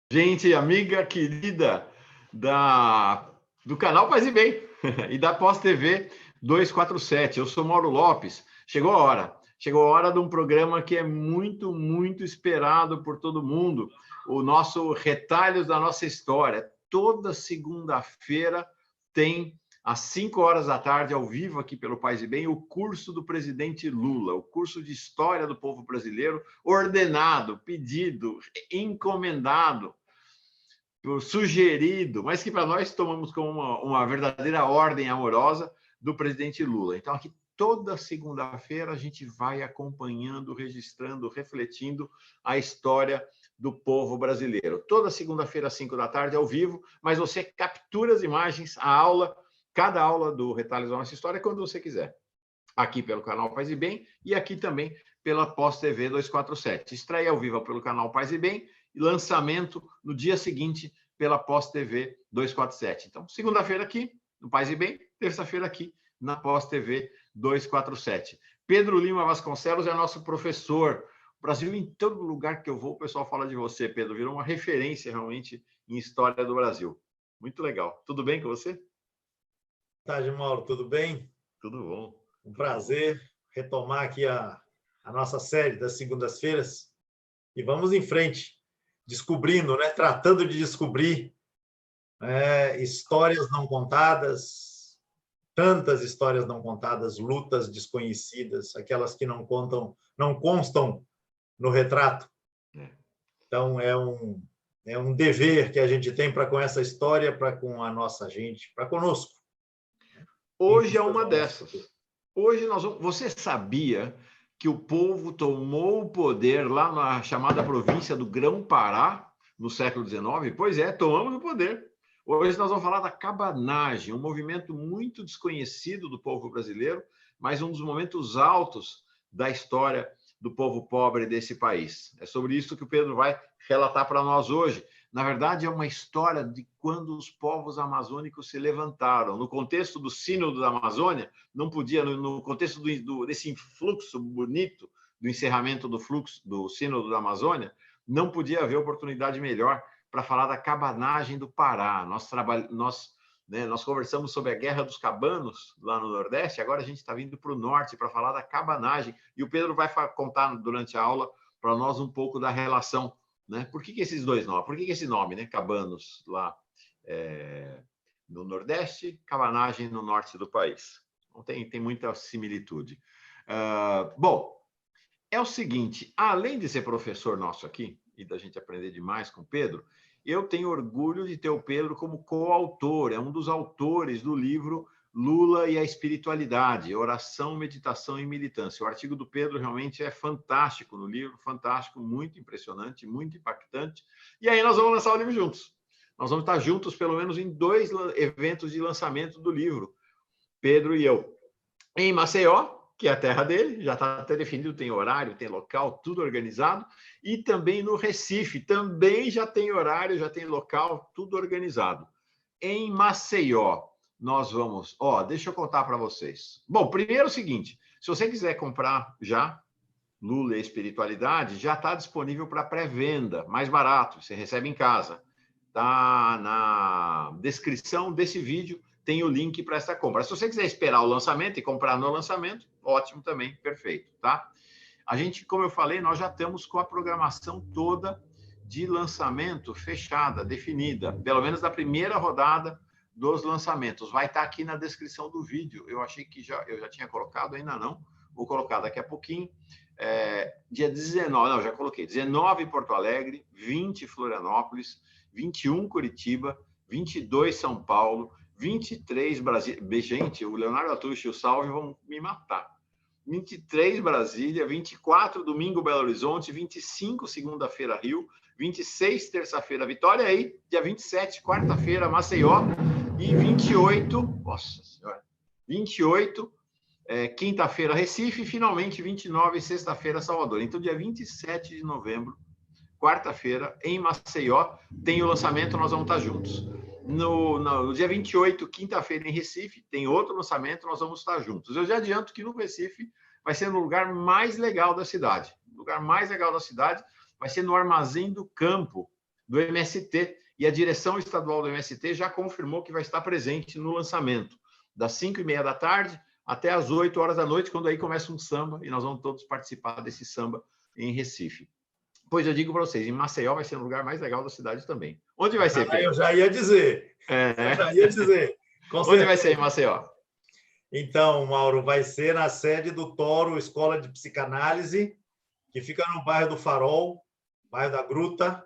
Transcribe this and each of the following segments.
Gente, amiga querida do canal Paz e Bem e da Pós TV 247. Eu sou Mauro Lopes. Chegou a hora. Chegou a hora de um programa que é muito, muito esperado por todo mundo. O nosso Retalhos da Nossa História. Toda segunda-feira tem, às 5 horas da tarde, ao vivo aqui pelo Paz e Bem, o curso do presidente Lula, o curso de História do Povo Brasileiro, ordenado, pedido, encomendado, sugerido, mas que para nós tomamos como uma verdadeira ordem amorosa do presidente Lula. Então, aqui toda segunda-feira a gente vai acompanhando, registrando, refletindo a história do povo brasileiro. Toda segunda-feira, às 5 da tarde, ao vivo, mas você captura as imagens, a aula, cada aula do Retalhos da Nossa História, quando você quiser. Aqui pelo canal Paz e Bem e aqui também pela Pós TV 247. Estreia ao vivo pelo canal Paz e Bem e lançamento no dia seguinte pela Pós TV 247. Então, segunda-feira aqui no Paz e Bem, terça-feira aqui na Pós TV 247. Pedro Lima Vasconcelos é nosso professor. Brasil, em todo lugar que eu vou, o pessoal fala de você, Pedro. Virou uma referência realmente em história do Brasil. Muito legal. Tudo bem com você? Boa tarde, Mauro. Tudo bem? Tudo bom. Um prazer retomar aqui a nossa série das segundas-feiras. E vamos em frente, descobrindo, né? Tratando de descobrir histórias não contadas, tantas histórias não contadas, lutas desconhecidas, aquelas que não constam no retrato. Então, é um dever que a gente tem para com essa história, para com a nossa gente, para conosco. Hoje é uma dessas. Hoje você sabia que o povo tomou o poder lá na chamada província do Grão-Pará, no século XIX? Pois é, tomamos o poder. Hoje nós vamos falar da cabanagem, um movimento muito desconhecido do povo brasileiro, mas um dos momentos altos da história do povo pobre desse país. É sobre isso que o Pedro vai relatar para nós hoje. Na verdade, é uma história de quando os povos amazônicos se levantaram. No contexto do Sínodo da Amazônia, não podia, no contexto desse influxo bonito, do encerramento do fluxo do Sínodo da Amazônia, não podia haver oportunidade melhor para falar da cabanagem do Pará. Nós conversamos sobre a Guerra dos Cabanos, lá no Nordeste, agora a gente está vindo para o Norte para falar da cabanagem. E o Pedro vai contar durante a aula para nós um pouco da relação. Né? Por que esses dois nomes? Por que esse nome, né? Cabanos lá no Nordeste, cabanagem no Norte do país? Então, tem muita similitude. Bom, é o seguinte, além de ser professor nosso aqui, e da gente aprender demais com o Pedro, eu tenho orgulho de ter o Pedro como coautor, é um dos autores do livro Lula e a Espiritualidade, Oração, Meditação e Militância. O artigo do Pedro realmente é fantástico no livro, fantástico, muito impressionante, muito impactante. E aí nós vamos lançar o livro juntos. Nós vamos estar juntos, pelo menos, em 2 eventos de lançamento do livro, Pedro e eu. Em Maceió, que é a terra dele, já está até definido, tem horário, tem local, tudo organizado. E também no Recife, também já tem horário, já tem local, tudo organizado. Em Maceió, nós vamos... deixa eu contar para vocês. Bom, primeiro é o seguinte, se você quiser comprar já Lula e Espiritualidade, já está disponível para pré-venda, mais barato, você recebe em casa. Está na descrição desse vídeo, tem o link para essa compra. Se você quiser esperar o lançamento e comprar no lançamento, ótimo também, perfeito, tá? A gente, como eu falei, nós já estamos com a programação toda de lançamento fechada, definida, pelo menos da primeira rodada dos lançamentos. Vai estar aqui na descrição do vídeo. Eu achei que eu já tinha colocado, ainda não. Vou colocar daqui a pouquinho. Dia 19, não, já coloquei. 19 Porto Alegre, 20 Florianópolis, 21 Curitiba, 22 São Paulo, 23 Brasília. Gente, o Leonardo Atucho e o Salve vão me matar. 23 Brasília, 24 domingo Belo Horizonte, 25 segunda-feira Rio, 26 terça-feira Vitória, aí dia 27 quarta-feira Maceió e 28, nossa senhora, 28 quinta-feira Recife e finalmente 29 sexta-feira Salvador. Então dia 27 de novembro, quarta-feira em Maceió tem o lançamento, nós vamos estar juntos. No dia 28, quinta-feira, em Recife, tem outro lançamento, nós vamos estar juntos. Eu já adianto que no Recife vai ser no lugar mais legal da cidade. O lugar mais legal da cidade vai ser no Armazém do Campo, do MST, e a direção estadual do MST já confirmou que vai estar presente no lançamento, das 5h30 da tarde até as 8 horas da noite, quando aí começa um samba, e nós vamos todos participar desse samba em Recife. Pois eu digo para vocês, em Maceió vai ser o lugar mais legal da cidade também. Onde vai ser, Pedro? Eu já ia dizer. Eu já ia dizer. Onde vai ser em Maceió? Então, Mauro, vai ser na sede do Toro Escola de Psicanálise, que fica no bairro do Farol, bairro da Gruta,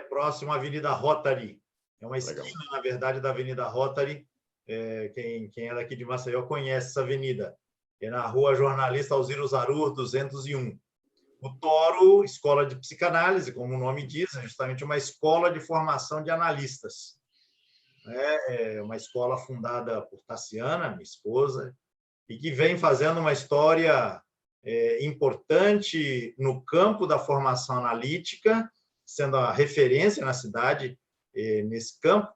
próximo à Avenida Rotary. É uma esquina, legal, na verdade, da Avenida Rotary. Quem é daqui de Maceió conhece essa avenida. É na Rua Jornalista Alziro Zarur, 201. O Toro Escola de Psicanálise, como o nome diz, é justamente uma escola de formação de analistas. É uma escola fundada por Tassiana, minha esposa, e que vem fazendo uma história importante no campo da formação analítica, sendo a referência na cidade nesse campo,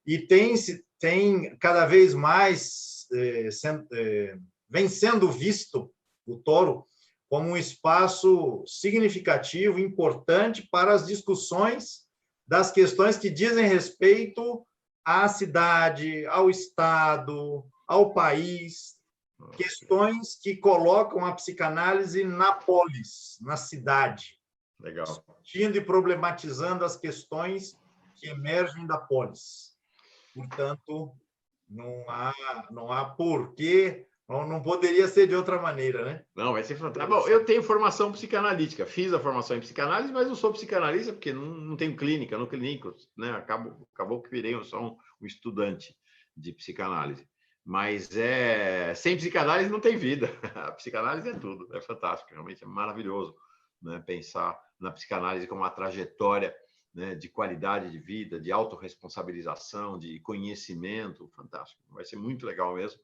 e tem cada vez mais vem sendo visto o Toro como um espaço significativo, importante para as discussões das questões que dizem respeito à cidade, ao Estado, ao país, questões que colocam a psicanálise na polis, na cidade, legal, discutindo e problematizando as questões que emergem da polis. Portanto, não há porquê, não poderia ser de outra maneira, né? Não, vai ser fantástico. Bom, eu tenho formação psicanalítica, fiz a formação em psicanálise, mas não sou psicanalista porque não tenho clínica, não clínico, né? Acabou que virei só um estudante de psicanálise. Mas sem psicanálise não tem vida. A psicanálise é tudo, é fantástico, realmente é maravilhoso, né? Pensar na psicanálise como uma trajetória, né, de qualidade de vida, de autorresponsabilização, de conhecimento, fantástico. Vai ser muito legal mesmo,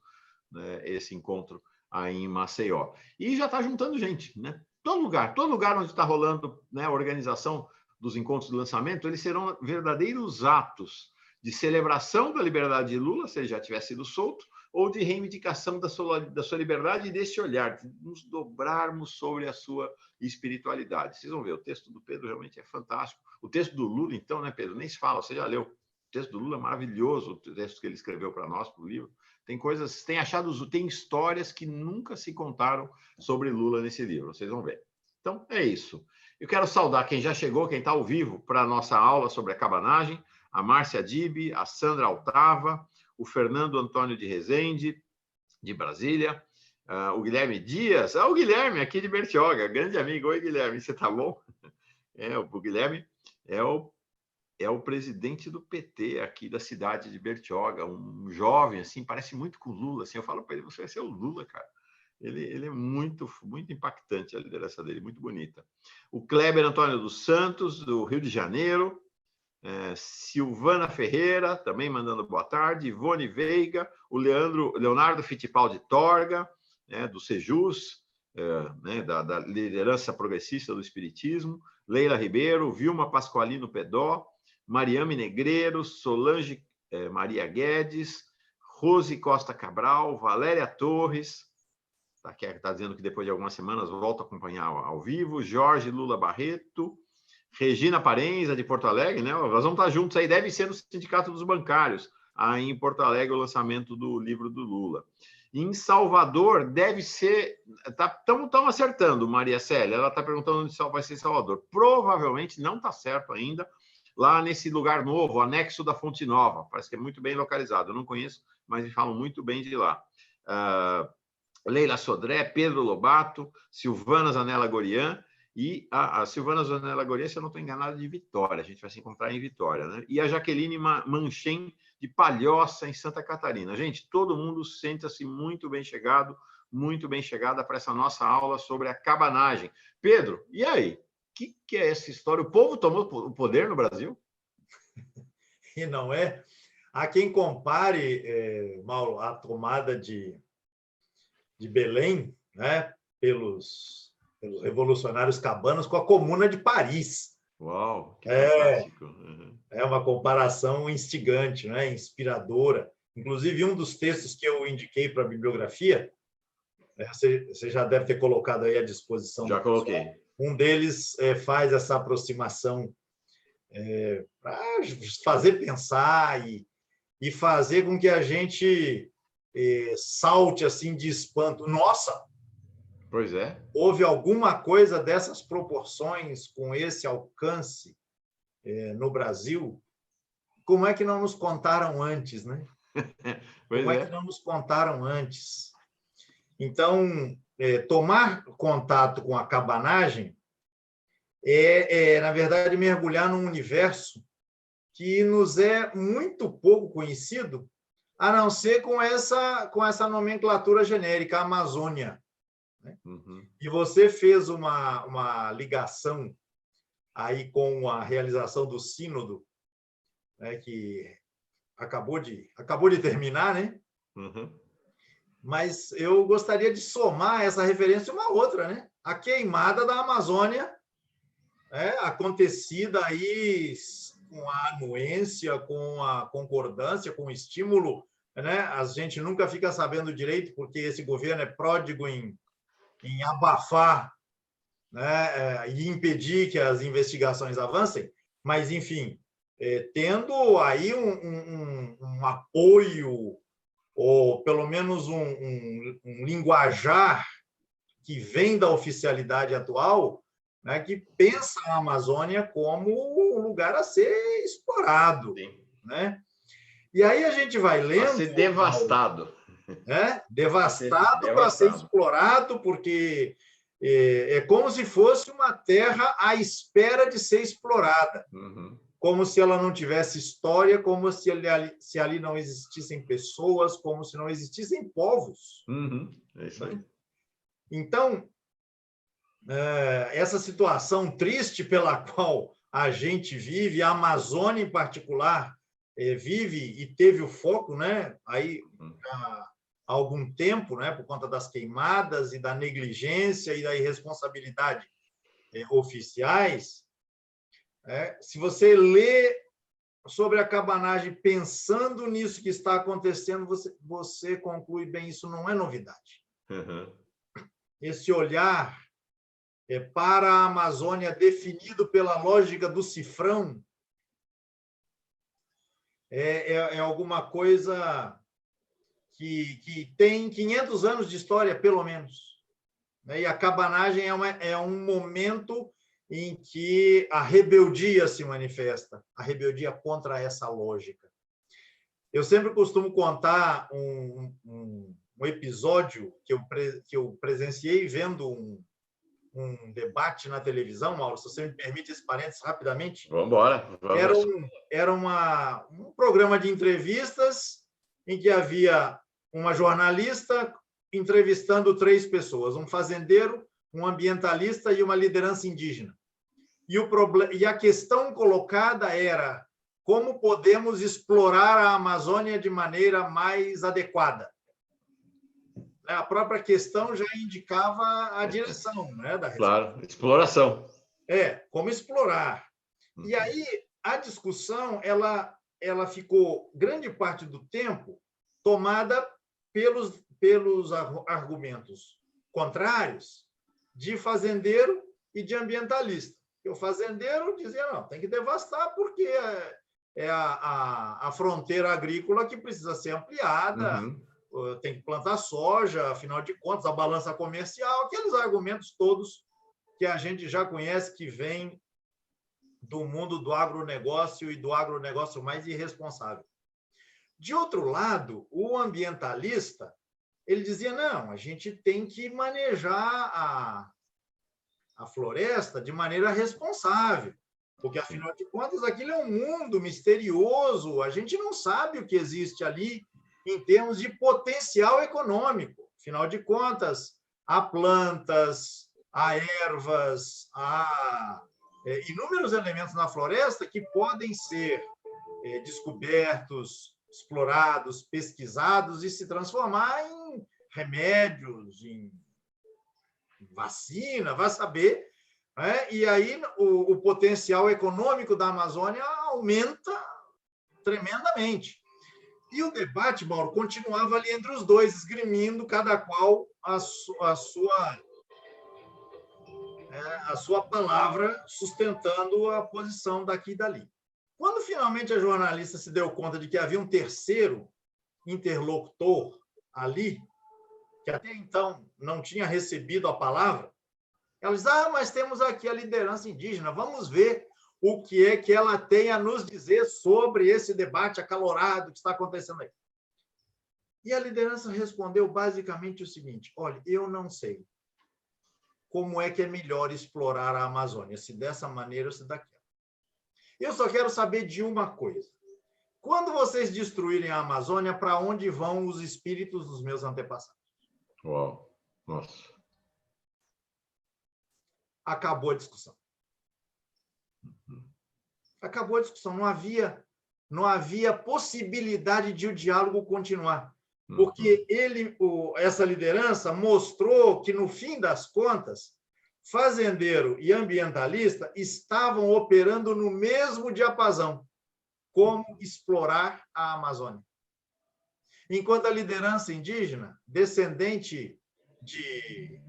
né, esse encontro aí em Maceió. E já está juntando gente, né? Todo lugar onde está rolando, né, a organização dos encontros de lançamento, eles serão verdadeiros atos de celebração da liberdade de Lula, se ele já tivesse sido solto, ou de reivindicação da sua liberdade e desse olhar, de nos dobrarmos sobre a sua espiritualidade. Vocês vão ver, o texto do Pedro realmente é fantástico. O texto do Lula, então, né, Pedro? Nem se fala, você já leu. O texto do Lula é maravilhoso, o texto que ele escreveu para nós, para o livro. Tem coisas, tem histórias que nunca se contaram sobre Lula nesse livro, vocês vão ver. Então, é isso. Eu quero saudar quem já chegou, quem está ao vivo para a nossa aula sobre a cabanagem, a Márcia Dib, a Sandra Altava, o Fernando Antônio de Rezende, de Brasília, o Dias, o Guilherme aqui de Bertioga, grande amigo. Oi, Guilherme, você tá bom? O Guilherme é o presidente do PT aqui da cidade de Bertioga, um jovem, assim, parece muito com o Lula, assim, eu falo para ele, você vai ser o Lula, cara. Ele é muito, muito impactante, a liderança dele, muito bonita. O Kleber Antônio dos Santos, do Rio de Janeiro, Silvana Ferreira, também mandando boa tarde, Ivone Veiga, o Leonardo Fittipaldi Torga, né, do Sejus, né, da liderança progressista do Espiritismo, Leila Ribeiro, Vilma Pasqualino Pedó, Mariame Negreiro, Solange Maria Guedes, Rose Costa Cabral, Valéria Torres, está dizendo que depois de algumas semanas volta a acompanhar ao vivo, Jorge Lula Barreto, Regina Parenza, de Porto Alegre, né? Nós vamos estar juntos aí, deve ser no Sindicato dos Bancários, aí em Porto Alegre, o lançamento do livro do Lula. Em Salvador, deve ser... Estamos acertando, Maria Célia, ela está perguntando onde vai ser Salvador. Provavelmente não está certo ainda, lá nesse lugar novo, anexo da Fonte Nova, parece que é muito bem localizado, eu não conheço, mas me falam muito bem de lá. Leila Sodré, Pedro Lobato, Silvana Zanella Gorian, e a Silvana Zanella Gorian, se eu não estou enganado, de Vitória, a gente vai se encontrar em Vitória, né? E a Jaqueline Manchem, de Palhoça, em Santa Catarina. Gente, todo mundo senta-se muito bem chegada para essa nossa aula sobre a cabanagem. Pedro, e aí? O que é essa história? O povo tomou o poder no Brasil? E não é? Há quem compare, Mauro, a tomada de Belém, né, pelos revolucionários cabanos com a Comuna de Paris. Uau, que fantástico. Uhum. É uma comparação instigante, né, inspiradora. Inclusive, um dos textos que eu indiquei para a bibliografia, você já deve ter colocado aí à disposição. Já coloquei. Um deles faz essa aproximação para fazer pensar e fazer com que a gente salte assim de espanto. Nossa! Pois é. Houve alguma coisa dessas proporções, com esse alcance no Brasil? Como é que não nos contaram antes, né? Pois Como é que não nos contaram antes? Então, tomar contato com a cabanagem na verdade, mergulhar num universo que nos é muito pouco conhecido, a não ser com essa nomenclatura genérica, Amazônia. Né? Uhum. E você fez uma ligação aí com a realização do sínodo, né, que acabou de terminar, né? Uhum. Mas eu gostaria de somar essa referência a uma outra, né? A queimada da Amazônia, acontecida aí com a anuência, com a concordância, com o estímulo, né? A gente nunca fica sabendo direito, porque esse governo é pródigo em abafar, né? E impedir que as investigações avancem, mas, enfim, tendo aí um apoio, ou pelo menos um linguajar que vem da oficialidade atual, né, que pensa a Amazônia como um lugar a ser explorado. Né? E aí a gente vai lendo... A ser devastado. Devastado para ser explorado, porque é como se fosse uma terra à espera de ser explorada. Uhum. Como se ela não tivesse história, como se ali não existissem pessoas, como se não existissem povos. Uhum. É isso aí. Então, essa situação triste pela qual a gente vive, a Amazônia em particular, vive e teve o foco, né, aí há algum tempo, né, por conta das queimadas e da negligência e da irresponsabilidade oficiais. Se você lê sobre a cabanagem pensando nisso que está acontecendo, você conclui bem, isso não é novidade. Uhum. Esse olhar para a Amazônia definido pela lógica do cifrão é alguma coisa que tem 500 anos de história, pelo menos. E a cabanagem é um momento em que a rebeldia se manifesta, a rebeldia contra essa lógica. Eu sempre costumo contar um episódio que eu presenciei vendo um debate na televisão, Mauro, se você me permite esse parênteses rapidamente. Vamos embora. Era um programa de entrevistas em que havia uma jornalista entrevistando 3 pessoas, um fazendeiro, um ambientalista e uma liderança indígena. E a questão colocada era: como podemos explorar a Amazônia de maneira mais adequada? A própria questão já indicava a direção, né, da resposta. Claro, exploração. Como explorar. E aí a discussão ela ficou grande parte do tempo tomada pelos argumentos contrários de fazendeiro e de ambientalista. O fazendeiro dizia: não, tem que devastar porque é a fronteira agrícola que precisa ser ampliada. Uhum. Tem que plantar soja, afinal de contas, a balança comercial, aqueles argumentos todos que a gente já conhece, que vêm do mundo do agronegócio e do agronegócio mais irresponsável. De outro lado, o ambientalista, ele dizia: não, a gente tem que manejar a floresta de maneira responsável, porque, afinal de contas, aquilo é um mundo misterioso, a gente não sabe o que existe ali em termos de potencial econômico. Afinal de contas, há plantas, há ervas, há inúmeros elementos na floresta que podem ser descobertos, explorados, pesquisados e se transformar em remédios, em vacina, vai saber. E aí o potencial econômico da Amazônia aumenta tremendamente. E o debate, Mauro, continuava ali entre os dois, esgrimindo cada qual a sua a sua palavra, sustentando a posição daqui e dali. Quando finalmente a jornalista se deu conta de que havia um terceiro interlocutor ali, que até então não tinha recebido a palavra, ela diz: mas temos aqui a liderança indígena, vamos ver o que é que ela tem a nos dizer sobre esse debate acalorado que está acontecendo aí. E a liderança respondeu basicamente o seguinte: olha, eu não sei como é que é melhor explorar a Amazônia, se dessa maneira ou se daquela. Eu só quero saber de uma coisa. Quando vocês destruírem a Amazônia, para onde vão os espíritos dos meus antepassados? Uau! Nossa! Acabou a discussão. Acabou a discussão. Não havia possibilidade de o diálogo continuar. Porque essa liderança mostrou que, no fim das contas, fazendeiro e ambientalista estavam operando no mesmo diapasão, como explorar a Amazônia. Enquanto a liderança indígena, descendente de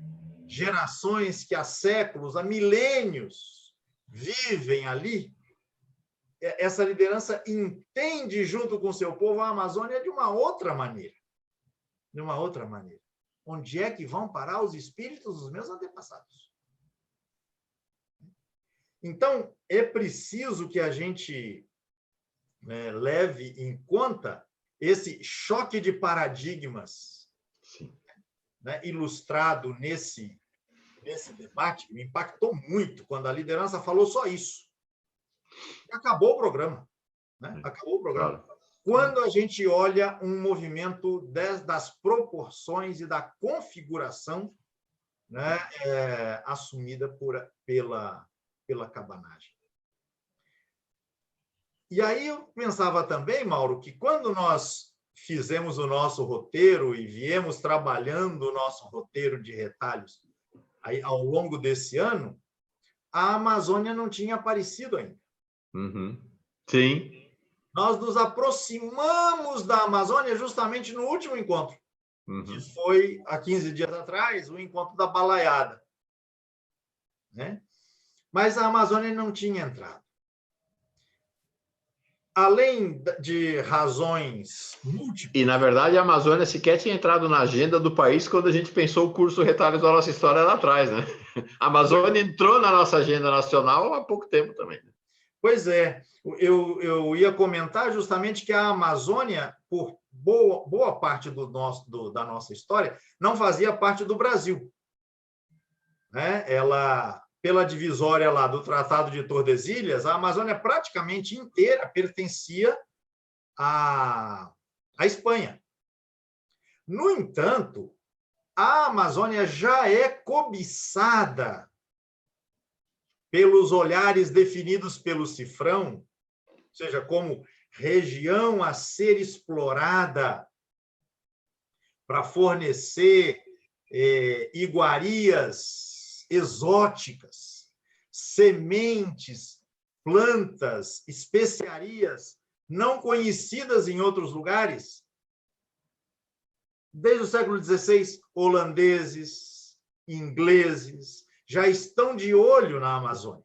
gerações que há séculos, há milênios, vivem ali, essa liderança entende, junto com o seu povo, a Amazônia de uma outra maneira. De uma outra maneira. Onde é que vão parar os espíritos dos meus antepassados? Então, é preciso que a gente leve em conta esse choque de paradigmas, ilustrado nesse debate, que me impactou muito quando a liderança falou só isso. E acabou o programa. Acabou o programa. Claro. Quando a gente olha um movimento das proporções e da configuração assumida pela cabanagem. E aí eu pensava também, Mauro, que quando nós fizemos o nosso roteiro e viemos trabalhando o nosso roteiro de retalhos aí, ao longo desse ano, a Amazônia não tinha aparecido ainda. Sim. Nós nos aproximamos da Amazônia justamente no último encontro, que foi, há 15 dias atrás, o encontro da Balaiada. Mas a Amazônia não tinha entrado. Além de razões múltiplas... E, na verdade, a Amazônia sequer tinha entrado na agenda do país quando a gente pensou o curso Retalhos da Nossa História lá atrás, né? A Amazônia entrou na nossa agenda nacional há pouco tempo também. Pois é. Eu ia comentar justamente que a Amazônia, por boa parte da nossa história, não fazia parte do Brasil. Ela... pela divisória lá do Tratado de Tordesilhas, a Amazônia praticamente inteira pertencia à Espanha. No entanto, a Amazônia já é cobiçada pelos olhares definidos pelo Cifrão, ou seja, como região a ser explorada para fornecer iguarias exóticas, sementes, plantas, especiarias não conhecidas em outros lugares. Desde o século XVI, holandeses, ingleses já estão de olho na Amazônia.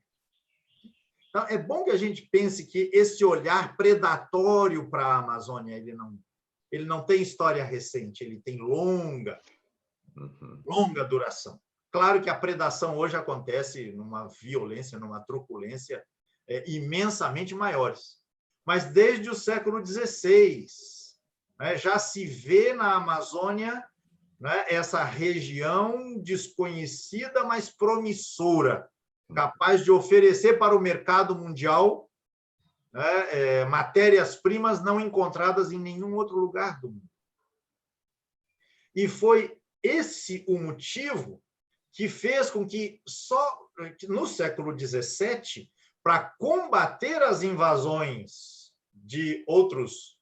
Então, é bom que a gente pense que esse olhar predatório para a Amazônia, ele não tem história recente, ele tem longa duração. Claro que a predação hoje acontece numa violência, numa truculência imensamente maiores. Mas desde o século XVI, já se vê na Amazônia essa região desconhecida, mas promissora, capaz de oferecer para o mercado mundial matérias-primas não encontradas em nenhum outro lugar do mundo. E foi esse o motivo que fez com que, só no século XVII, para combater as invasões de outros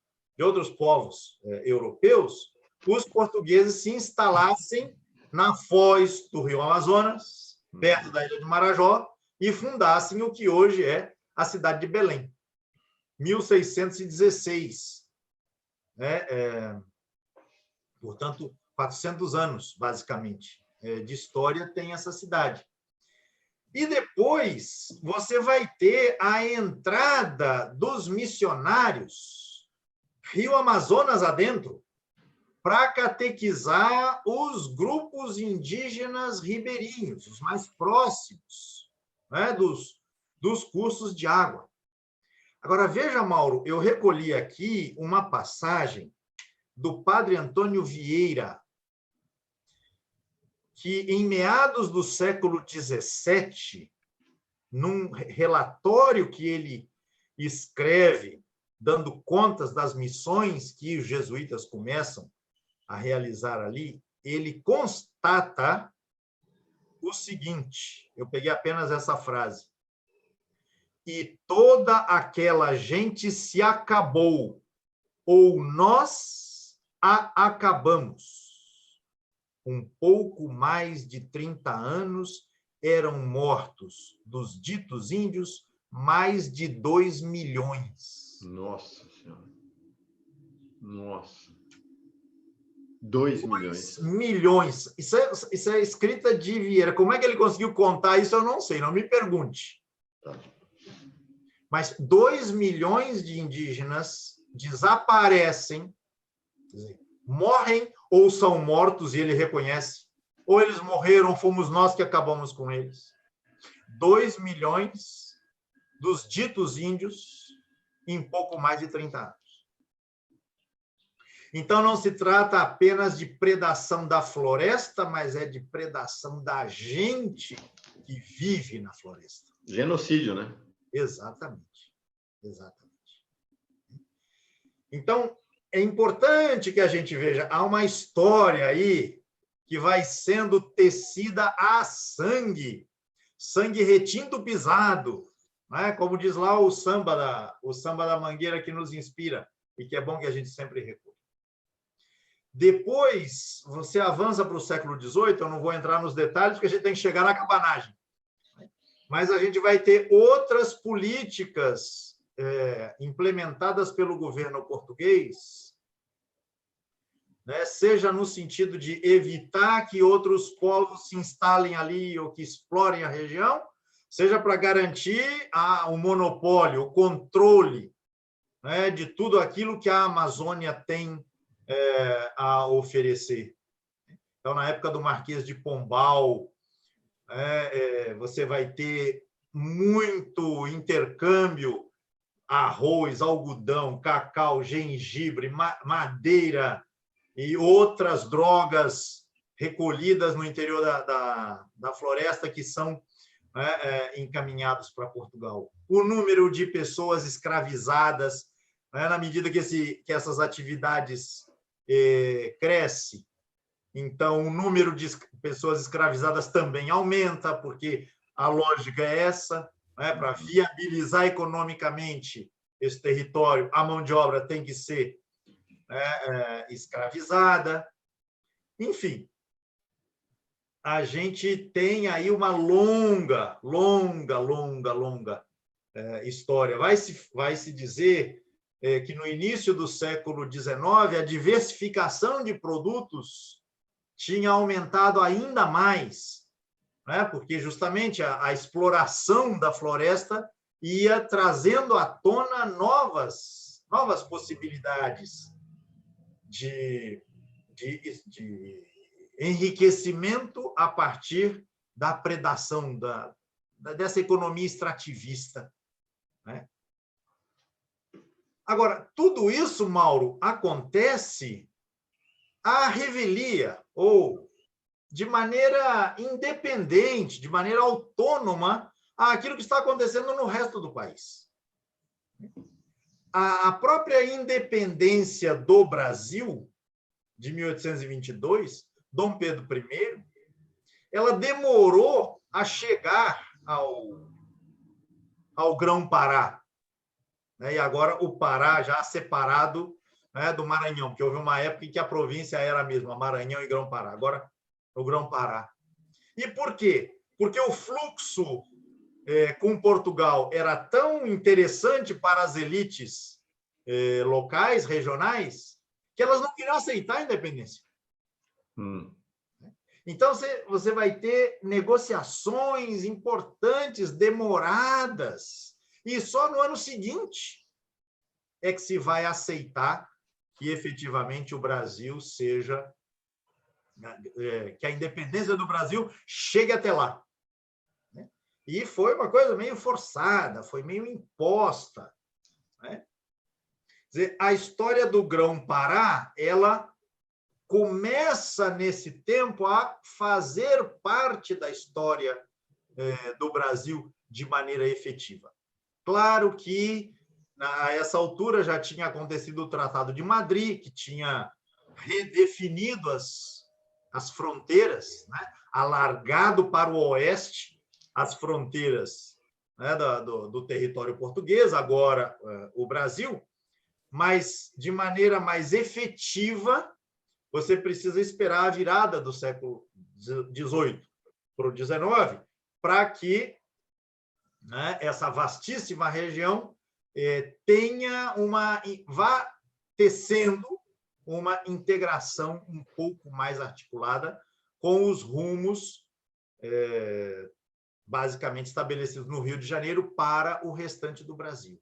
povos europeus, os portugueses se instalassem na foz do rio Amazonas, perto da ilha de Marajó, e fundassem o que hoje é a cidade de Belém, 1616. Portanto, 400 anos, basicamente, de história tem essa cidade. E depois você vai ter a entrada dos missionários Rio Amazonas adentro para catequizar os grupos indígenas ribeirinhos, os mais próximos, né, dos cursos de água. Agora, veja, Mauro, eu recolhi aqui uma passagem do padre Antônio Vieira, que, em meados do século XVII, num relatório que ele escreve, dando contas das missões que os jesuítas começam a realizar ali, ele constata o seguinte, eu peguei apenas essa frase: e toda aquela gente se acabou, ou nós a acabamos. Um pouco mais de 30 anos eram mortos dos ditos índios mais de 2 milhões. Nossa Senhora. Nossa. 2 milhões. 2 milhões. Isso é escrita de Vieira. Como é que ele conseguiu contar isso, eu não sei, não me pergunte. Tá. Mas 2 milhões de indígenas desaparecem, quer dizer, morrem ou são mortos, e ele reconhece, ou eles morreram, fomos nós que acabamos com eles. 2 milhões dos ditos índios em pouco mais de 30 anos. Então, não se trata apenas de predação da floresta, mas é de predação da gente que vive na floresta. Genocídio, né? Exatamente. Exatamente. Então, é importante que a gente veja, há uma história aí que vai sendo tecida a sangue retinto pisado, né? Como diz lá o samba da Mangueira, que nos inspira, e que é bom que a gente sempre recorra. Depois, você avança para o século XVIII, eu não vou entrar nos detalhes, porque a gente tem que chegar na cabanagem. Mas a gente vai ter outras políticas implementadas pelo governo português, né, seja no sentido de evitar que outros povos se instalem ali ou que explorem a região, seja para garantir o monopólio, o controle, né, de tudo aquilo que a Amazônia tem a oferecer. Então, na época do Marquês de Pombal, você vai ter muito intercâmbio, arroz, algodão, cacau, gengibre, madeira e outras drogas recolhidas no interior da floresta que são encaminhados para Portugal. O número de pessoas escravizadas, na medida que essas atividades cresce, então o número de pessoas escravizadas também aumenta, porque a lógica é essa, para viabilizar economicamente esse território, a mão de obra tem que ser escravizada. Enfim, a gente tem aí uma longa história. Vai se dizer que no início do século XIX a diversificação de produtos tinha aumentado ainda mais, né? Porque justamente a exploração da floresta ia trazendo à tona novas possibilidades de enriquecimento a partir da predação, dessa economia extrativista, né? Agora, tudo isso, Mauro, acontece à revelia, ou de maneira independente, de maneira autônoma, àquilo que está acontecendo no resto do país. A própria independência do Brasil, de 1822, Dom Pedro I, ela demorou a chegar ao Grão-Pará, né? E agora o Pará já separado, né, do Maranhão, porque houve uma época em que a província era a mesma, Maranhão e Grão-Pará. Agora, o Grão-Pará. E por quê? Porque o fluxo com Portugal era tão interessante para as elites locais, regionais, que elas não queriam aceitar a independência. Então, você vai ter negociações importantes, demoradas, e só no ano seguinte é que se vai aceitar que, efetivamente, o Brasil seja... que a independência do Brasil chegue até lá. E foi uma coisa meio forçada, foi meio imposta. Quer dizer, a história do Grão-Pará, ela começa, nesse tempo, a fazer parte da história do Brasil de maneira efetiva. Claro que, a essa altura, já tinha acontecido o Tratado de Madrid, que tinha redefinido as fronteiras, né? Alargado para o oeste as fronteiras, né, do território português, agora o Brasil, mas, de maneira mais efetiva, você precisa esperar a virada do século XVIII para o XIX, para que, né, essa vastíssima região vá tecendo uma integração um pouco mais articulada com os rumos basicamente estabelecidos no Rio de Janeiro para o restante do Brasil.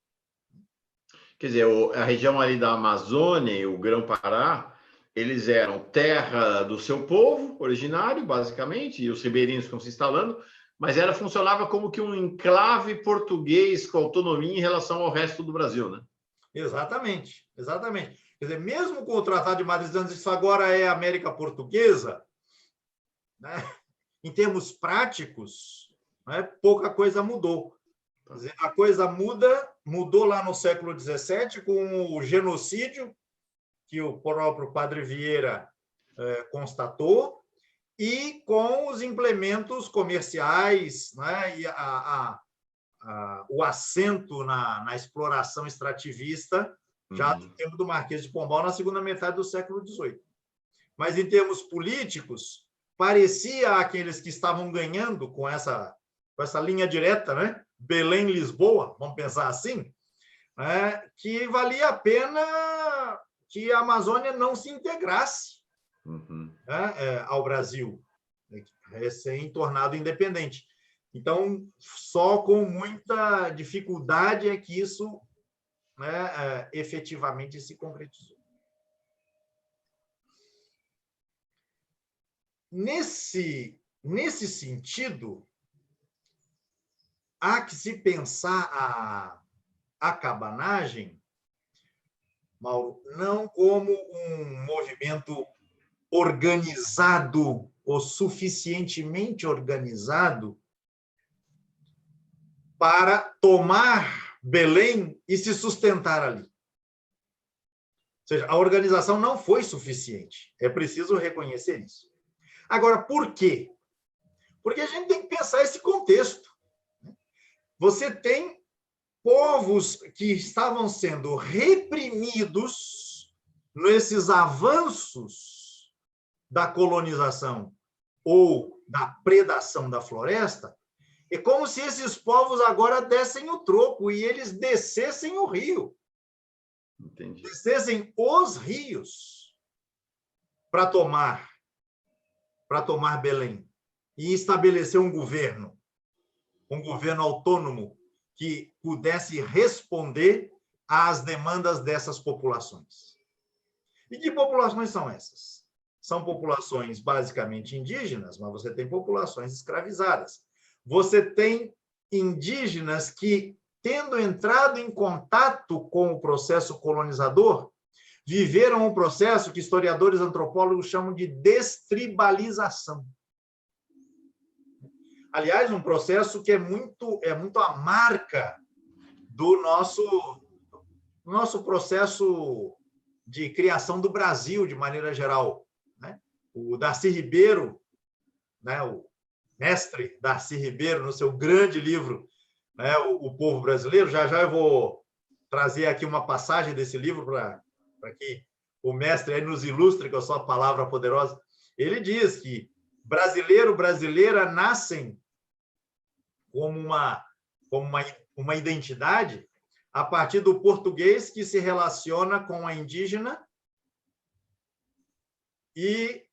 Quer dizer, a região ali da Amazônia e o Grão-Pará, eles eram terra do seu povo originário, basicamente, e os ribeirinhos estão se instalando, mas funcionava como que um enclave português com autonomia em relação ao resto do Brasil, né? Exatamente, exatamente. Quer dizer, mesmo com o Tratado de Madrid dizendo que isso agora é América Portuguesa, né, em termos práticos, né, pouca coisa mudou. Quer dizer, a coisa mudou lá no século XVII com o genocídio, que o próprio Padre Vieira constatou, e com os implementos comerciais, né, e o assento na exploração extrativista, já do tempo do Marquês de Pombal, na segunda metade do século XVIII. Mas, em termos políticos, parecia aqueles que estavam ganhando com essa linha direta, né? Belém-Lisboa, vamos pensar assim, que valia a pena que a Amazônia não se integrasse ao Brasil, recém-tornado independente. Então, só com muita dificuldade é que isso efetivamente se concretizou. Nesse sentido, há que se pensar a cabanagem, Mauro, não como um movimento organizado ou suficientemente organizado para tomar Belém e se sustentar ali. Ou seja, a organização não foi suficiente. É preciso reconhecer isso. Agora, por quê? Porque a gente tem que pensar esse contexto. Você tem povos que estavam sendo reprimidos nesses avanços da colonização ou da predação da floresta. É como se esses povos agora dessem o troco e eles descessem o rio. Entendi. Descessem os rios para tomar Belém e estabelecer um governo autônomo que pudesse responder às demandas dessas populações. E que populações são essas? São populações basicamente indígenas, mas você tem populações escravizadas. Você tem indígenas que, tendo entrado em contato com o processo colonizador, viveram um processo que historiadores antropólogos chamam de destribalização. Aliás, um processo que é muito a marca do nosso processo de criação do Brasil, de maneira geral. O Darcy Ribeiro, o mestre Darcy Ribeiro, no seu grande livro, O Povo Brasileiro, já eu vou trazer aqui uma passagem desse livro para que o mestre aí nos ilustre com a sua palavra poderosa. Ele diz que brasileiro, brasileira nascem como uma identidade a partir do português que se relaciona com a indígena e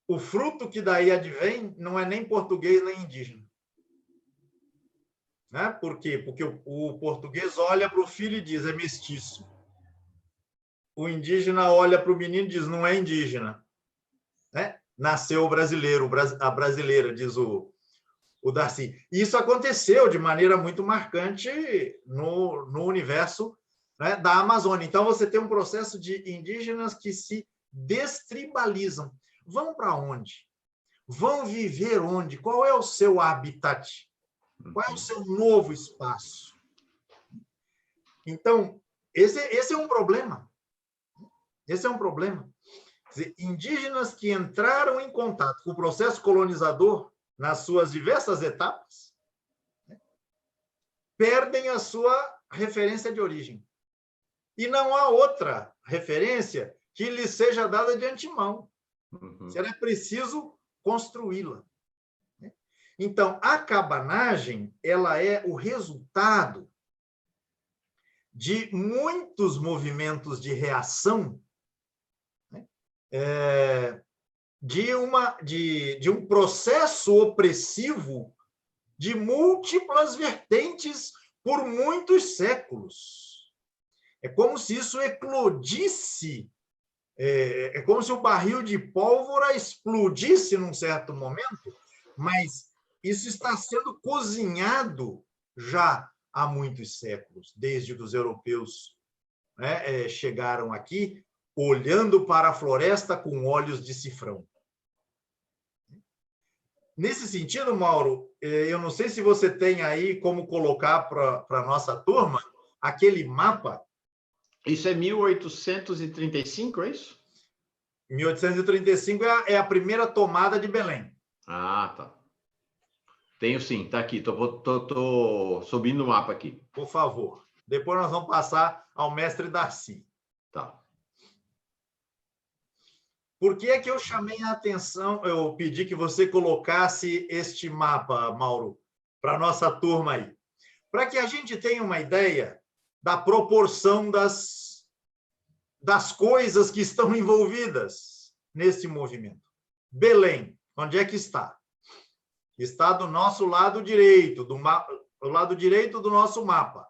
o fruto que daí advém não é nem português nem indígena. Né? Por quê? Porque o português olha para o filho e diz, é mestiço. O indígena olha para o menino e diz, não é indígena. Né? Nasceu o brasileiro, a brasileira, diz o Darcy. E isso aconteceu de maneira muito marcante no universo, né, da Amazônia. Então, você tem um processo de indígenas que se destribalizam. Vão para onde? Vão viver onde? Qual é o seu habitat? Qual é o seu novo espaço? Então, esse é um problema. Esse é um problema. Quer dizer, indígenas que entraram em contato com o processo colonizador nas suas diversas etapas, né, perdem a sua referência de origem. E não há outra referência que lhe seja dada de antemão. Será preciso construí-la. Então, a cabanagem, ela é o resultado de muitos movimentos de reação, né, de um processo opressivo de múltiplas vertentes por muitos séculos. É como se isso eclodisse, é como se o barril de pólvora explodisse num certo momento, mas isso está sendo cozinhado já há muitos séculos, desde que os europeus, né, chegaram aqui, olhando para a floresta com olhos de cifrão. Nesse sentido, Mauro, eu não sei se você tem aí como colocar para a nossa turma aquele mapa. Isso é 1835, é isso? 1835 é a primeira tomada de Belém. Ah, tá. Tenho sim, está aqui. Tô subindo o mapa aqui. Por favor. Depois nós vamos passar ao mestre Darcy. Tá. Por que é que eu chamei a atenção, eu pedi que você colocasse este mapa, Mauro, para a nossa turma aí? Para que a gente tenha uma ideia da proporção das coisas que estão envolvidas nesse movimento. Belém, onde é que está? Está do nosso lado direito, do lado direito do nosso mapa.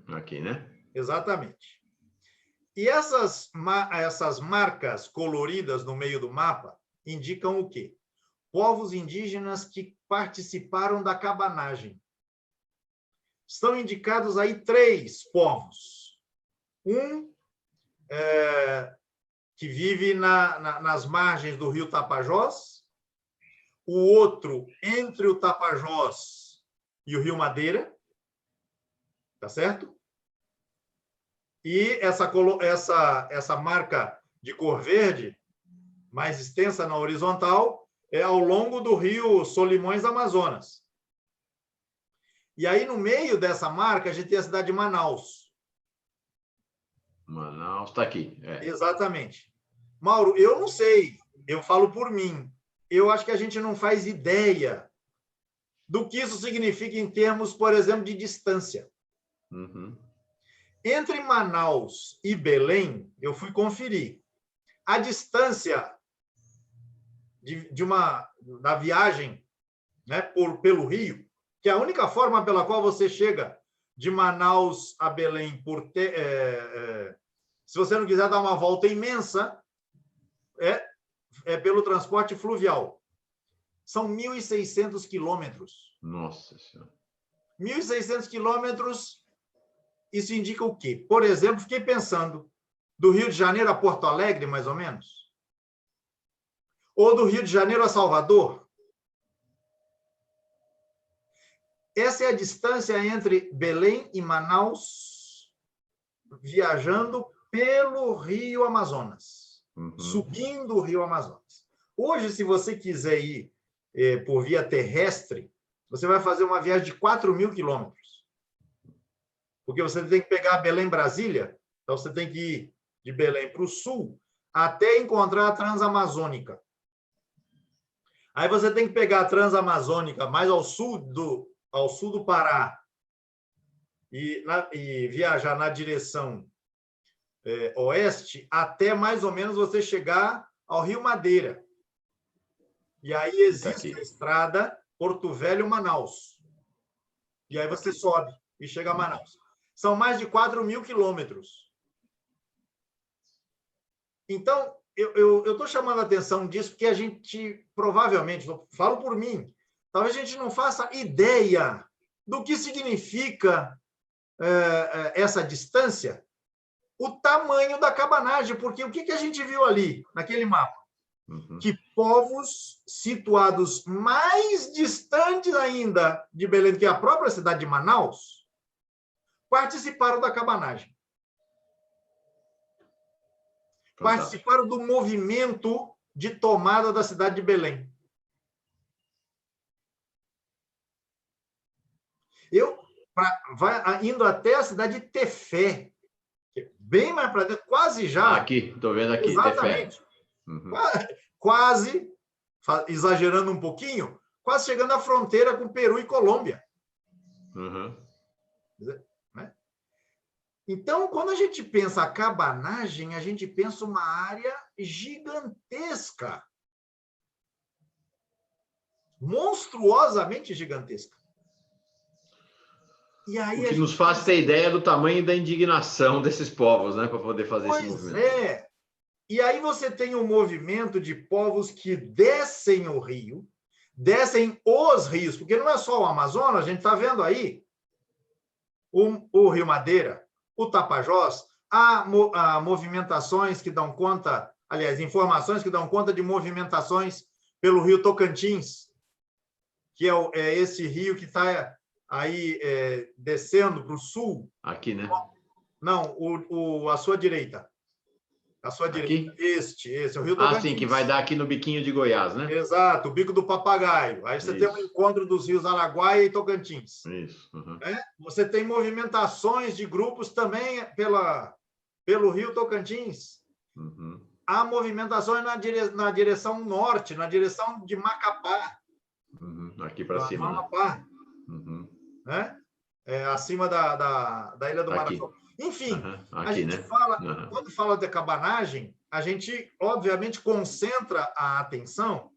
Aqui, né? Exatamente. E essas marcas coloridas no meio do mapa indicam o quê? Povos indígenas que participaram da cabanagem. Estão indicados aí 3 povos. Um que vive nas margens do rio Tapajós, o outro entre o Tapajós e o rio Madeira, tá certo? E essa marca de cor verde, mais extensa na horizontal, é ao longo do rio Solimões Amazonas. E aí, no meio dessa marca, a gente tem a cidade de Manaus. Manaus está aqui. Exatamente. Mauro, eu não sei, eu falo por mim. Eu acho que a gente não faz ideia do que isso significa em termos, por exemplo, de distância. Entre Manaus e Belém, eu fui conferir. A distância da viagem, né, pelo rio, que é a única forma pela qual você chega de Manaus a Belém, se você não quiser dar uma volta imensa, é pelo transporte fluvial. São 1.600 quilômetros. Nossa Senhora. 1.600 quilômetros, isso indica o quê? Por exemplo, fiquei pensando, do Rio de Janeiro a Porto Alegre, mais ou menos? Ou do Rio de Janeiro a Salvador? Essa é a distância entre Belém e Manaus, viajando pelo Rio Amazonas, subindo o Rio Amazonas. Hoje, se você quiser ir por via terrestre, você vai fazer uma viagem de 4.000 quilômetros. Porque você tem que pegar Belém-Brasília, então você tem que ir de Belém para o sul até encontrar a Transamazônica. Aí você tem que pegar a Transamazônica mais ao sul do Pará e viajar na direção oeste até mais ou menos você chegar ao Rio Madeira. E aí existe a estrada Porto Velho-Manaus. E aí você sobe e chega a Manaus. São mais de 4.000 quilômetros. Então, eu estou chamando a atenção disso porque a gente, provavelmente, falo por mim, talvez a gente não faça ideia do que significa essa distância, o tamanho da cabanagem, porque o que a gente viu ali, naquele mapa? Uhum. Que povos situados mais distantes ainda de Belém, que é a própria cidade de Manaus, participaram da cabanagem. Fantástico. Participaram do movimento de tomada da cidade de Belém. Indo até a cidade de Tefé, que é bem mais para dentro, quase já. Aqui, estou vendo aqui. Exatamente. Tefé. Uhum. Quase, exagerando um pouquinho, quase chegando à fronteira com Peru e Colômbia. Uhum. Né? Então, quando a gente pensa a cabanagem, a gente pensa uma área gigantesca. Monstruosamente gigantesca. E aí o que nos faz ter ideia do tamanho da indignação desses povos, né, para poder fazer esse movimento. Pois é. E aí você tem um movimento de povos que descem o rio, descem os rios, porque não é só o Amazonas, a gente está vendo aí o Rio Madeira, o Tapajós, há movimentações que dão conta, aliás, informações que dão conta de movimentações pelo Rio Tocantins, que é esse rio que está aí descendo para o sul. Aqui, né? Não, à sua direita. À sua direita. Esse, o Rio Tocantins. Sim, que vai dar aqui no biquinho de Goiás, né? Exato, o Bico do Papagaio. Aí você tem um encontro dos rios Araguaia e Tocantins. Isso. Uhum. Você tem movimentações de grupos também pelo Rio Tocantins. Uhum. Há movimentações na direção norte, na direção de Macapá. Uhum. Aqui para cima. Macapá. Uhum. Né? Acima da Ilha do Marajó. Enfim, aqui, a gente fala, quando fala de cabanagem, a gente, obviamente, concentra a atenção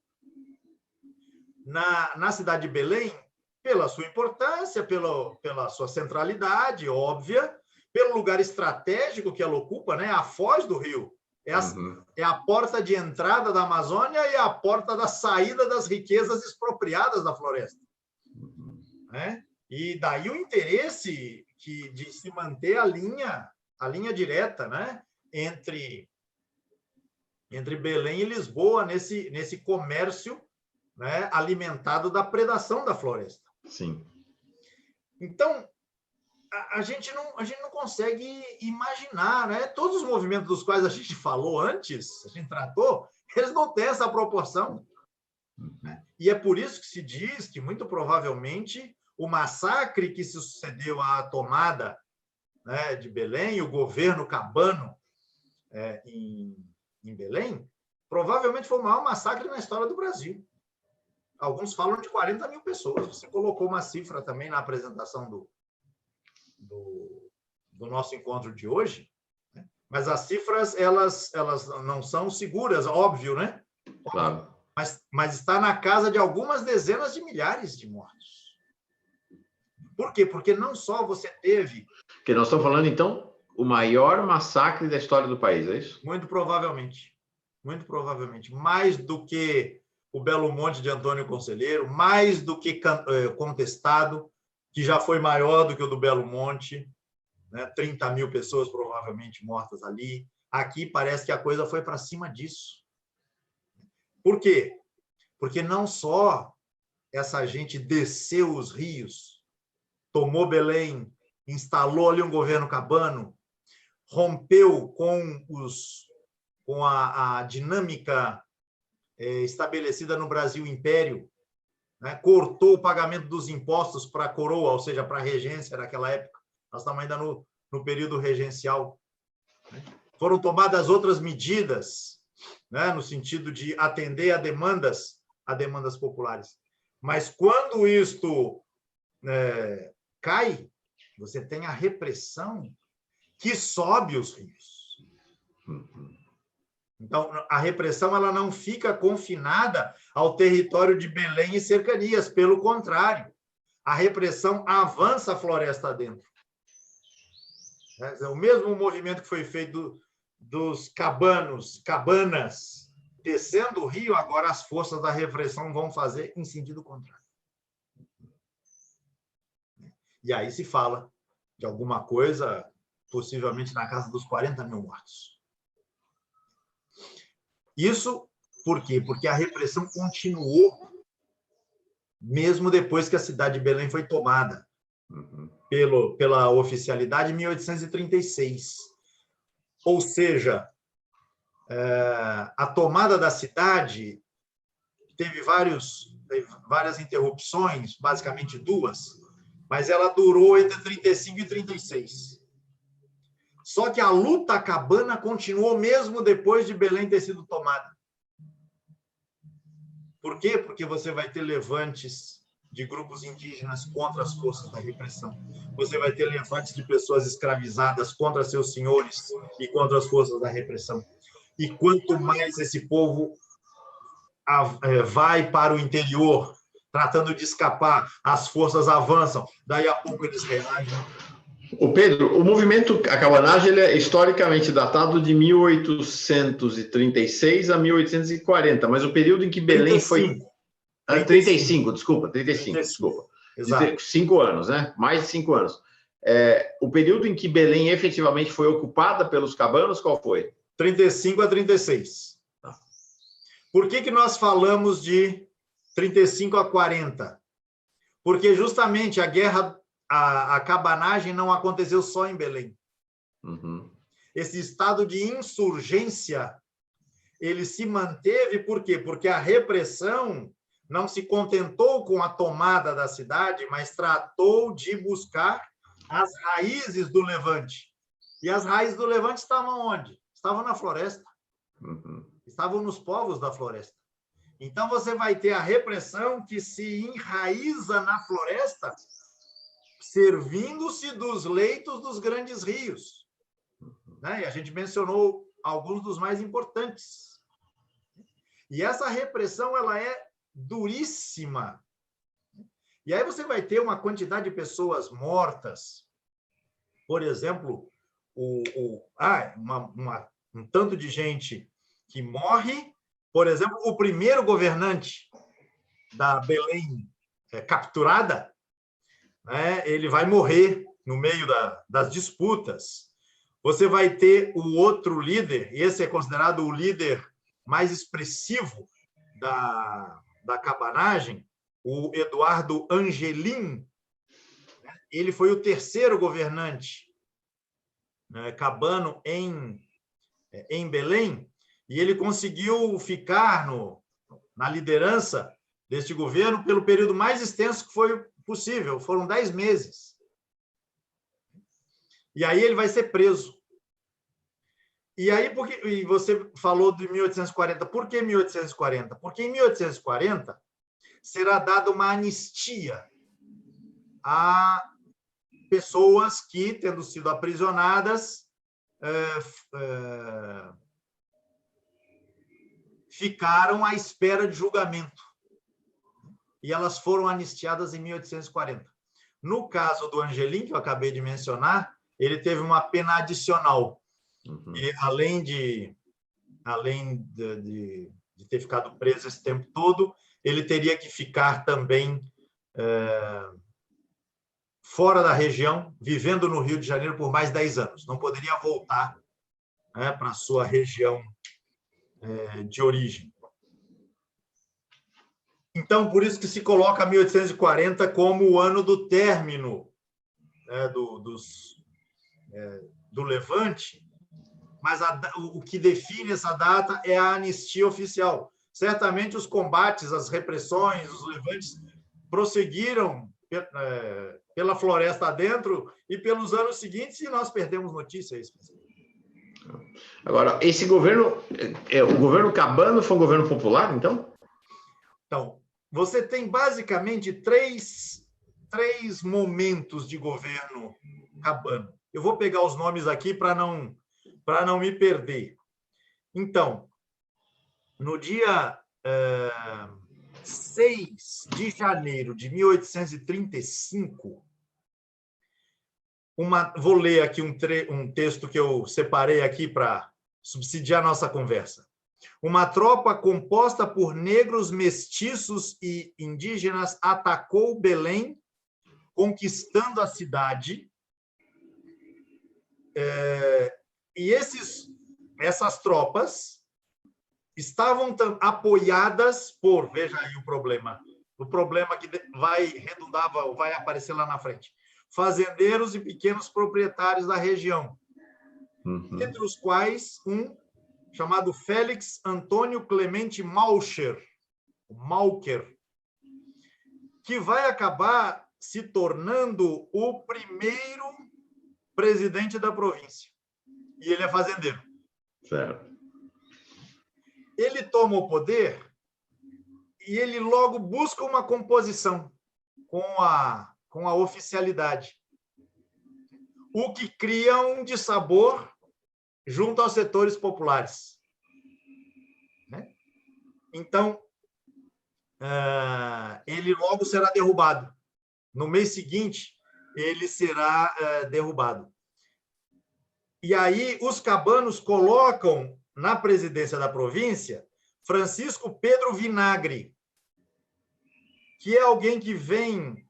na cidade de Belém pela sua importância, pela sua centralidade, óbvia, pelo lugar estratégico que ela ocupa, né? A foz do rio. É a porta de entrada da Amazônia e a porta da saída das riquezas expropriadas da floresta. Né? E daí o interesse de se manter a linha direta, né? entre Belém e Lisboa, nesse comércio, né? alimentado da predação da floresta. Sim. Então, a gente não consegue imaginar, né? Todos os movimentos dos quais a gente falou antes, a gente tratou, eles não têm essa proporção. Né? E é por isso que se diz que, muito provavelmente, o massacre que se sucedeu à tomada, né, de Belém, o governo cabano em Belém, provavelmente foi o maior massacre na história do Brasil. Alguns falam de 40 mil pessoas. Você colocou uma cifra também na apresentação do nosso encontro de hoje, né? Mas as cifras elas não são seguras, óbvio, né? Claro. Mas está na casa de algumas dezenas de milhares de mortos. Por quê? Porque não só você teve... Porque nós estamos falando, então, o maior massacre da história do país, é isso? Muito provavelmente. Muito provavelmente. Mais do que o Belo Monte de Antônio Conselheiro, mais do que Contestado, que já foi maior do que o do Belo Monte, né? 30 mil pessoas provavelmente mortas ali. Aqui parece que a coisa foi para cima disso. Por quê? Porque não só essa gente desceu os rios, tomou Belém, instalou ali um governo cabano, rompeu com a dinâmica estabelecida no Brasil Império, né? Cortou o pagamento dos impostos para a coroa, ou seja, para a regência naquela época. Nós estamos ainda no período regencial. Né? Foram tomadas outras medidas, né? No sentido de atender a demandas populares. Mas quando isto cai, você tem a repressão que sobe os rios. Então, a repressão ela não fica confinada ao território de Belém e cercanias, pelo contrário, a repressão avança a floresta dentro. O mesmo movimento que foi feito dos cabanas, descendo o rio, agora as forças da repressão vão fazer em sentido contrário. E aí se fala de alguma coisa, possivelmente na casa dos 40 mil mortos. Isso por quê? Porque a repressão continuou mesmo depois que a cidade de Belém foi tomada pela oficialidade em 1836. Ou seja, a tomada da cidade teve várias interrupções, basicamente 2, mas ela durou entre 35 e 36. Só que a luta cabana continuou mesmo depois de Belém ter sido tomada. Por quê? Porque você vai ter levantes de grupos indígenas contra as forças da repressão. Você vai ter levantes de pessoas escravizadas contra seus senhores e contra as forças da repressão. E quanto mais esse povo vai para o interior, tratando de escapar, as forças avançam, daí a pouco eles reagem. O Pedro, o movimento a cabanagem ele é historicamente datado de 1836 a 1840, mas o período em que Belém 35. foi... 35, desculpa. Exato. De 5 anos, né? Mais de 5 anos. O período em que Belém efetivamente foi ocupada pelos cabanos, qual foi? 35 a 36. Por que nós falamos de 35 a 40? Porque justamente a guerra, a cabanagem não aconteceu só em Belém. Esse estado de insurgência, ele se manteve por quê? Porque a repressão não se contentou com a tomada da cidade, mas tratou de buscar as raízes do levante. E as raízes do levante estavam onde? Estavam na floresta. Estavam nos povos da floresta. Então, você vai ter a repressão que se enraiza na floresta, servindo-se dos leitos dos grandes rios. Né? E a gente mencionou alguns dos mais importantes. E essa repressão ela é duríssima. E aí você vai ter uma quantidade de pessoas mortas. Por exemplo, um tanto de gente que morre. Por exemplo, o primeiro governante da Belém capturada, né, ele vai morrer no meio das disputas. Você vai ter o outro líder, e esse é considerado o líder mais expressivo da cabanagem, o Eduardo Angelim. Ele foi o terceiro governante cabano em Belém, e ele conseguiu ficar na liderança deste governo pelo período mais extenso que foi possível, foram 10 meses. E aí ele vai ser preso. E aí, e você falou de 1840. Por que 1840? Porque em 1840 será dada uma anistia a pessoas que, tendo sido aprisionadas, ficaram à espera de julgamento. E elas foram anistiadas em 1840. No caso do Angelim, que eu acabei de mencionar, ele teve uma pena adicional. E além de ter ficado preso esse tempo todo, ele teria que ficar também fora da região, vivendo no Rio de Janeiro por mais 10 anos. Não poderia voltar para a sua região de origem. Então, por isso que se coloca 1840 como o ano do término do levante, mas o que define essa data é a anistia oficial. Certamente os combates, as repressões, os levantes prosseguiram pela floresta adentro e pelos anos seguintes, e nós perdemos notícias. Agora, esse governo, o governo cabano foi um governo popular, então? Então, você tem basicamente três momentos de governo cabano. Eu vou pegar os nomes aqui para não me perder. Então, no dia 6 de janeiro de 1835, vou ler aqui um texto que eu separei aqui para subsidiar nossa conversa. Uma tropa composta por negros, mestiços e indígenas atacou Belém, conquistando a cidade. E essas tropas estavam apoiadas por, veja aí o problema que vai redundar, vai aparecer lá na frente, fazendeiros e pequenos proprietários da região, entre os quais um chamado Félix Antônio Clemente Malcher, que vai acabar se tornando o primeiro presidente da província. E ele é fazendeiro. Certo. Ele toma o poder e ele logo busca uma composição com a oficialidade, o que cria um dissabor junto aos setores populares. Então, ele logo será derrubado. No mês seguinte, ele será derrubado. E aí, os cabanos colocam na presidência da província Francisco Pedro Vinagre, que é alguém que vem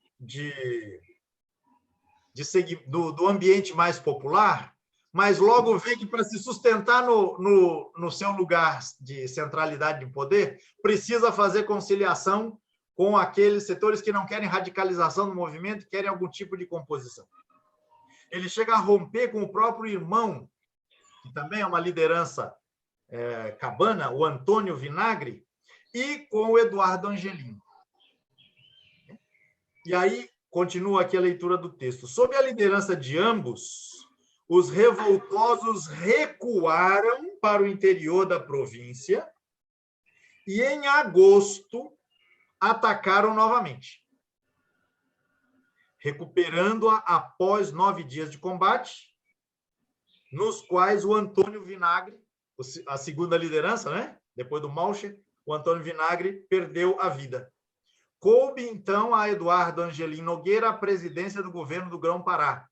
do ambiente mais popular, mas logo vê que para se sustentar no seu lugar de centralidade de poder, precisa fazer conciliação com aqueles setores que não querem radicalização do movimento, querem algum tipo de composição. Ele chega a romper com o próprio irmão, que também é uma liderança cabana, o Antônio Vinagre, e com o Eduardo Angelino. E aí, continua aqui a leitura do texto. Sob a liderança de ambos, os revoltosos recuaram para o interior da província e, em agosto, atacaram novamente, recuperando-a após 9 dias de combate, nos quais o Antônio Vinagre, a segunda liderança, né? Depois do Malcher, o Antônio Vinagre perdeu a vida. Coube, então, a Eduardo Angelino Nogueira a presidência do governo do Grão-Pará,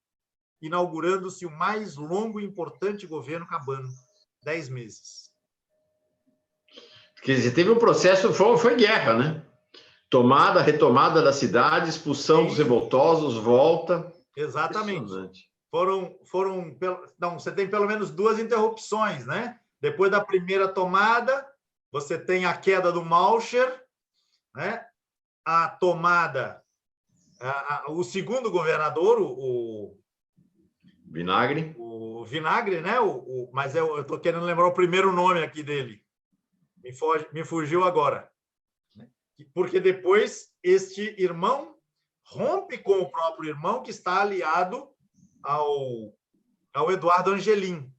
inaugurando-se o mais longo e importante governo cabano, 10 meses. Quer dizer, teve um processo, foi guerra, né? Tomada, retomada da cidade, expulsão dos revoltosos, volta. Exatamente. Não, você tem pelo menos 2 interrupções, né? Depois da primeira tomada, você tem a queda do Malcher, né? A tomada, o segundo governador, o Vinagre. O Vinagre, né? Mas eu estou querendo lembrar o primeiro nome aqui dele. Me fugiu agora. Porque depois este irmão rompe com o próprio irmão, que está aliado ao Eduardo Angelim.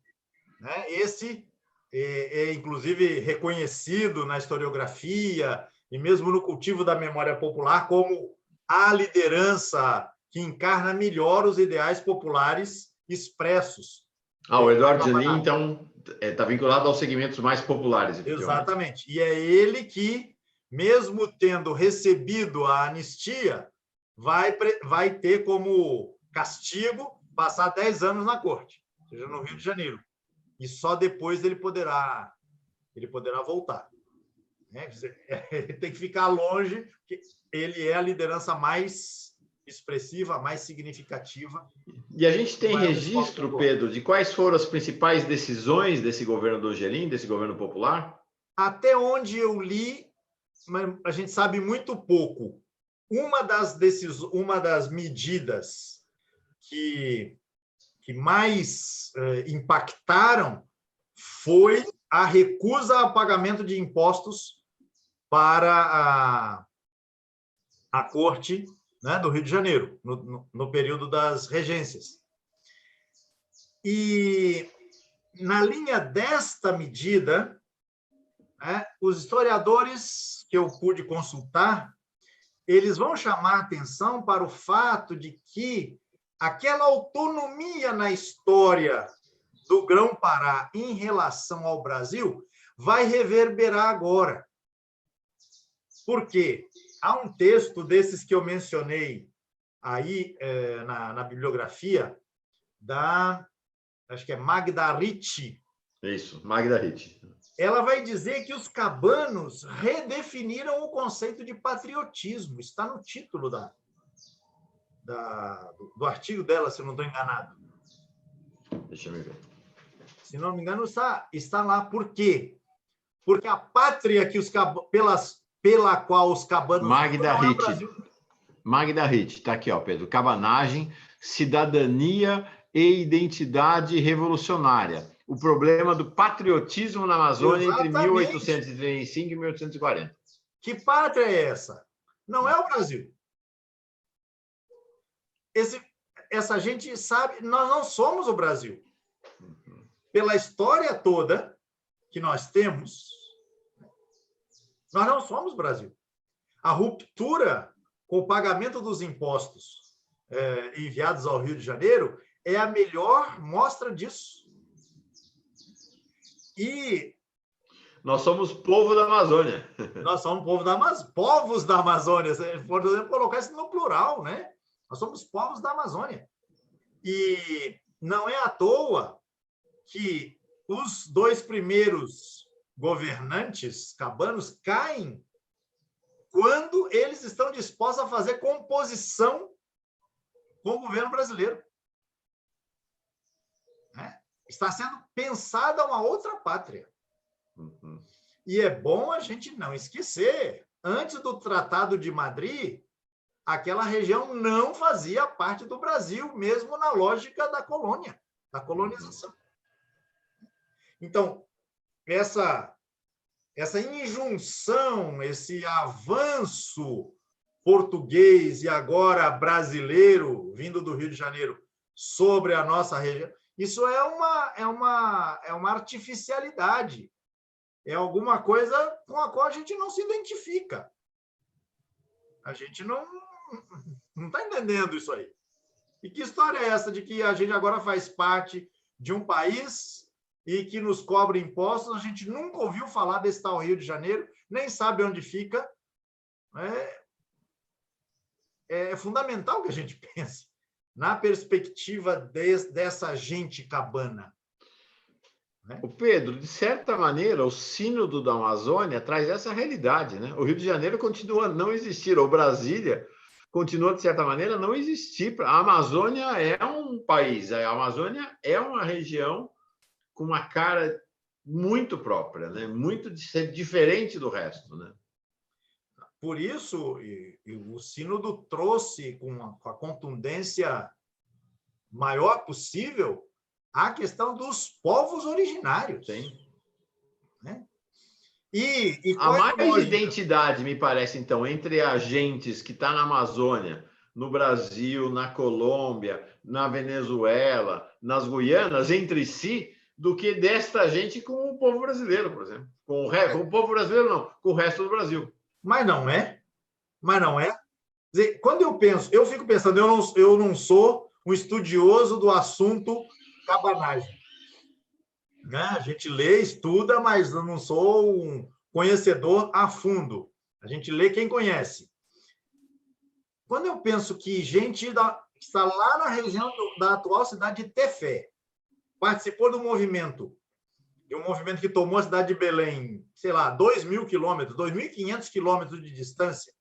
Né? Esse é, inclusive, reconhecido na historiografia e mesmo no cultivo da memória popular como a liderança que encarna melhor os ideais populares expressos. O Eduardo Angelim, então, está vinculado aos segmentos mais populares. Exatamente. E é ele que, mesmo tendo recebido a anistia, vai ter como castigo passar 10 anos na corte, ou seja, no Rio de Janeiro. E só depois ele poderá voltar. Ele tem que ficar longe, porque ele é a liderança mais expressiva, mais significativa. E a gente tem registro, Pedro, de quais foram as principais decisões desse governo do Angelim, desse governo popular? Até onde eu li, a gente sabe muito pouco. Uma das medidas que mais impactaram foi a recusa ao pagamento de impostos para a Corte, né, do Rio de Janeiro, no período das regências. E, na linha desta medida, os historiadores que eu pude consultar, eles vão chamar a atenção para o fato de que aquela autonomia na história do Grão-Pará em relação ao Brasil vai reverberar agora. Por quê? Há um texto desses que eu mencionei aí na bibliografia, acho que é Magda Ritchie. Isso, Magda Ritchie. Ela vai dizer que os cabanos redefiniram o conceito de patriotismo. Está no título do artigo dela, se eu não estou enganado. Deixa eu ver. Se não me engano, está lá. Por quê? Porque a pátria pela qual os cabanos... Magda Ritchie. Magda Ritchie, está aqui, ó, Pedro. Cabanagem, cidadania e identidade revolucionária. O problema do patriotismo na Amazônia. Exatamente. Entre 1835 e 1840. Que pátria é essa? Não é o Brasil. Essa gente sabe, nós não somos o Brasil. Pela história toda que nós temos, nós não somos o Brasil. A ruptura com o pagamento dos impostos enviados ao Rio de Janeiro é a melhor mostra disso. E nós somos povo da Amazônia. Nós somos povo da Amazônia, povos da Amazônia, por exemplo, colocar isso no plural, né? Nós somos povos da Amazônia. E não é à toa que os dois primeiros governantes cabanos caem quando eles estão dispostos a fazer composição com o governo brasileiro. Está sendo pensada uma outra pátria. Uhum. E é bom a gente não esquecer, antes do Tratado de Madrid, aquela região não fazia parte do Brasil, mesmo na lógica da colônia, da colonização. Então, essa injunção, esse avanço português e agora brasileiro, vindo do Rio de Janeiro, sobre a nossa região, isso é uma artificialidade. É alguma coisa com a qual a gente não se identifica. A gente não está entendendo isso aí. E que história é essa de que a gente agora faz parte de um país e que nos cobra impostos? A gente nunca ouviu falar desse tal Rio de Janeiro, nem sabe onde fica. É fundamental que a gente pense na perspectiva dessa gente cabana. O Pedro, de certa maneira, o Sínodo da Amazônia traz essa realidade, né? O Rio de Janeiro continua a não existir, ou Brasília continua, de certa maneira, a não existir. A Amazônia é um país, a Amazônia é uma região com uma cara muito própria, né? Muito diferente do resto, né? Por isso, o Sínodo trouxe com a contundência maior possível a questão dos povos originários. Sim. Né? Há mais identidade, me parece, então, entre agentes que estão na Amazônia, no Brasil, na Colômbia, na Venezuela, nas Guianas, entre si, do que desta gente com o povo brasileiro, por exemplo. Com o povo brasileiro, não, com o resto do Brasil. Mas não é. Mas não é. Quer dizer, quando eu fico pensando, eu não sou um estudioso do assunto cabanagem. Né? A gente lê, estuda, mas eu não sou um conhecedor a fundo. A gente lê quem conhece. Quando eu penso que gente que está lá na região da atual cidade de Tefé participou do movimento, de um movimento que tomou a cidade de Belém, sei lá, 2.000 quilômetros, 2.500 quilômetros de distância,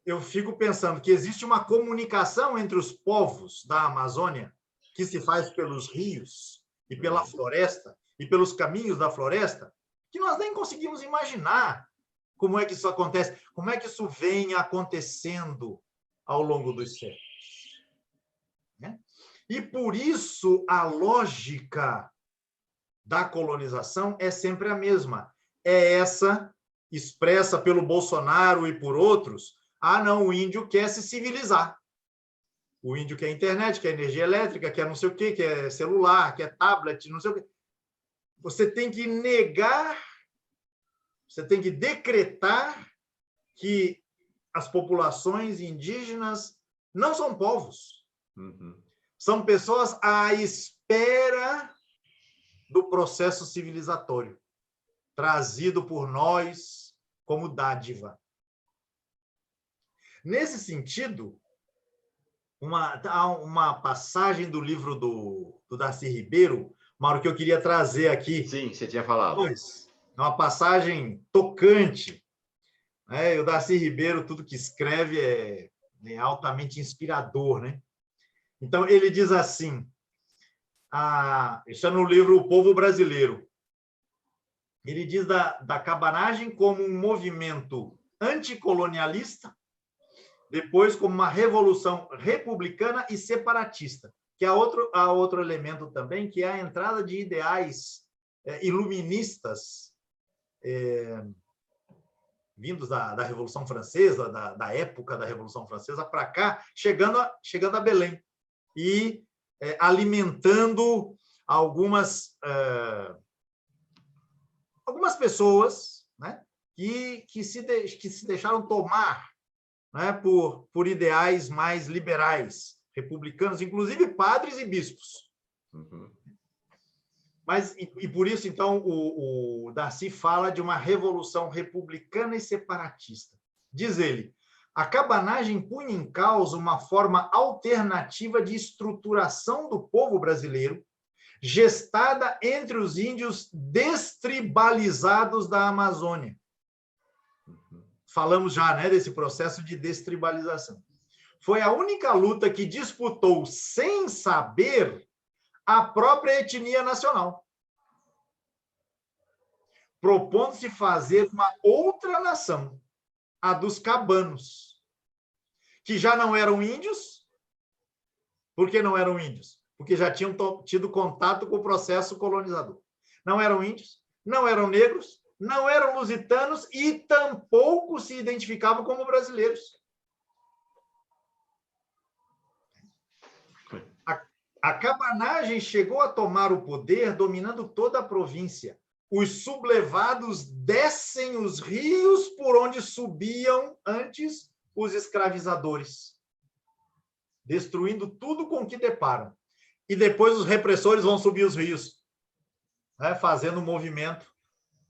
eu fico pensando que existe uma comunicação entre os povos da Amazônia que se faz pelos rios e pela floresta e pelos caminhos da floresta, que nós nem conseguimos imaginar como é que isso acontece, como é que isso vem acontecendo ao longo dos séculos. Né? E por isso a lógica da colonização é sempre a mesma. É essa expressa pelo Bolsonaro e por outros. Ah, não, o índio quer se civilizar. O índio quer internet, quer energia elétrica, quer não sei o quê, quer celular, quer tablet, não sei o quê. Você tem que negar, você tem que decretar que as populações indígenas não são povos. Uhum. São pessoas à espera do processo civilizatório, trazido por nós como dádiva. Nesse sentido, há uma passagem do livro do Darcy Ribeiro, Mauro, que eu queria trazer aqui. Sim, você tinha falado. Pois, é uma passagem tocante. Né? E o Darcy Ribeiro, tudo que escreve é altamente inspirador. Né? Então, ele diz assim, isso é no livro O Povo Brasileiro. Ele diz da cabanagem como um movimento anticolonialista, depois como uma revolução republicana e separatista, que há outro elemento também, que é a entrada de ideais iluministas vindos da Revolução Francesa, da época da Revolução Francesa, para cá, chegando a Belém e alimentando algumas pessoas, né, que se deixaram tomar, né, por ideais mais liberais, republicanos, inclusive padres e bispos. Uhum. Mas, e por isso, então, o Darcy fala de uma revolução republicana e separatista. Diz ele, a cabanagem punha em causa uma forma alternativa de estruturação do povo brasileiro, gestada entre os índios destribalizados da Amazônia. Falamos já, né, desse processo de destribalização. Foi a única luta que disputou, sem saber, a própria etnia nacional, propondo-se fazer uma outra nação, a dos cabanos, que já não eram índios. Por que não eram índios? Porque já tinham tido contato com o processo colonizador. Não eram índios, não eram negros, não eram lusitanos e tampouco se identificavam como brasileiros. A cabanagem chegou a tomar o poder, dominando toda a província. Os sublevados descem os rios por onde subiam antes os escravizadores, destruindo tudo com que deparam. E depois os repressores vão subir os rios, né, fazendo o movimento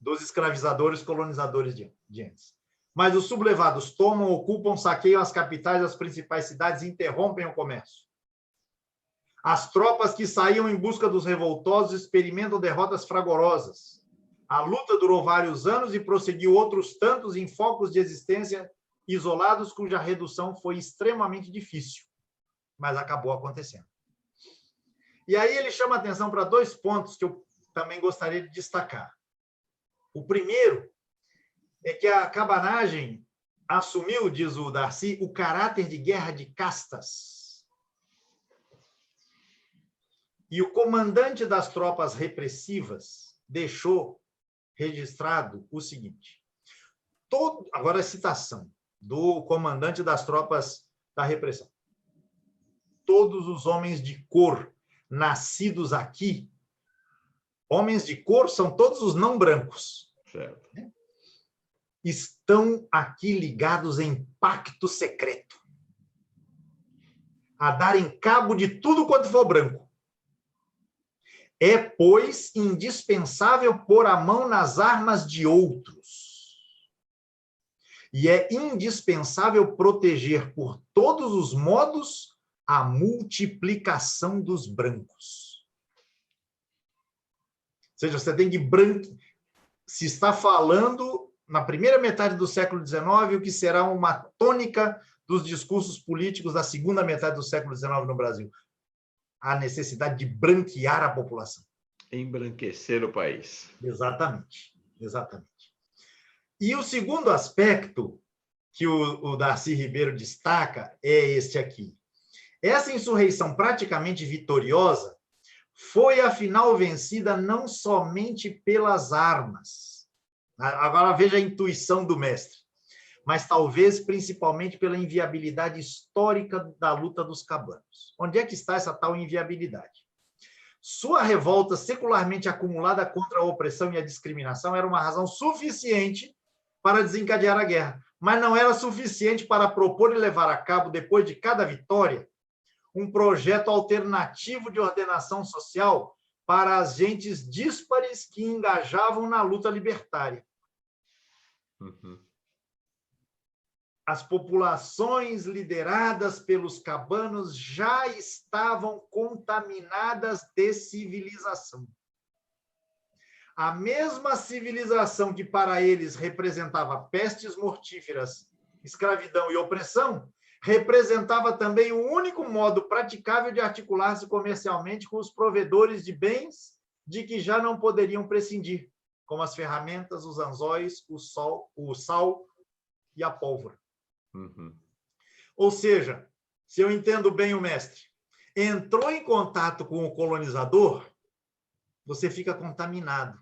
dos escravizadores colonizadores de antes. Mas os sublevados tomam, ocupam, saqueiam as capitais das principais cidades e interrompem o comércio. As tropas que saíam em busca dos revoltosos experimentam derrotas fragorosas. A luta durou vários anos e prosseguiu outros tantos em focos de existência isolados, cuja redução foi extremamente difícil, mas acabou acontecendo. E aí ele chama a atenção para dois pontos que eu também gostaria de destacar. O primeiro é que a cabanagem assumiu, diz o Darcy, o caráter de guerra de castas. E o comandante das tropas repressivas deixou registrado o seguinte, agora a citação do comandante das tropas da repressão. Todos os homens de cor nascidos aqui, homens de cor são todos os não brancos, certo, estão aqui ligados em pacto secreto, a darem cabo de tudo quanto for branco. É, pois, indispensável pôr a mão nas armas de outros. E é indispensável proteger por todos os modos a multiplicação dos brancos. Ou seja, você tem que se está falando, na primeira metade do século XIX, o que será uma tônica dos discursos políticos da segunda metade do século XIX no Brasil. A necessidade de branquear a população. Embranquecer o país. Exatamente, exatamente. E o segundo aspecto que o Darcy Ribeiro destaca é este aqui. Essa insurreição praticamente vitoriosa foi, afinal, vencida não somente pelas armas. Agora veja a intuição do mestre. Mas talvez principalmente pela inviabilidade histórica da luta dos cabanos. Onde é que está essa tal inviabilidade? Sua revolta secularmente acumulada contra a opressão e a discriminação era uma razão suficiente para desencadear a guerra, mas não era suficiente para propor e levar a cabo, depois de cada vitória, um projeto alternativo de ordenação social para as gentes díspares que engajavam na luta libertária. Uhum. As populações lideradas pelos cabanos já estavam contaminadas de civilização. A mesma civilização que para eles representava pestes mortíferas, escravidão e opressão, representava também o único modo praticável de articular-se comercialmente com os provedores de bens de que já não poderiam prescindir, como as ferramentas, os anzóis, o sal e a pólvora. Uhum. Ou seja, se eu entendo bem o mestre, entrou em contato com o colonizador, você fica contaminado,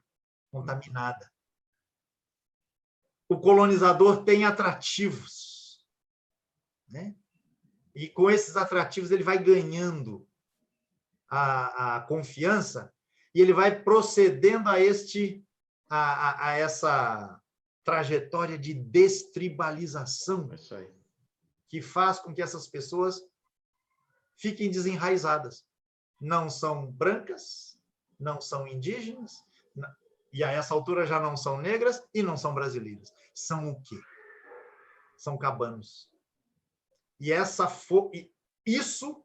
contaminada. O colonizador tem atrativos, né? E com esses atrativos ele vai ganhando a confiança e ele vai procedendo a essa trajetória de destribalização, Isso aí. que faz com que essas pessoas fiquem desenraizadas. Não são brancas, não são indígenas, e a essa altura já não são negras e não são brasileiras. São o quê? São cabanos. E isso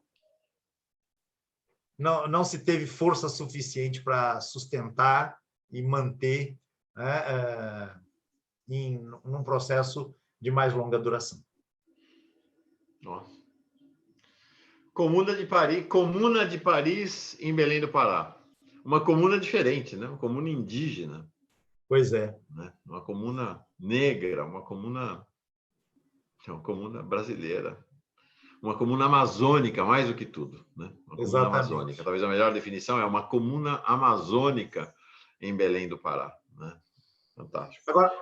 não se teve força suficiente para sustentar e manter, né, num processo de mais longa duração. Nossa. Comuna de Paris, em Belém do Pará. Uma comuna diferente, né? Uma comuna indígena. Pois é. Né? Uma comuna negra, uma comuna brasileira. Uma comuna amazônica, mais do que tudo. Né? Uma comuna amazônica. Talvez a melhor definição é uma comuna amazônica em Belém do Pará. Né? Fantástico. Agora,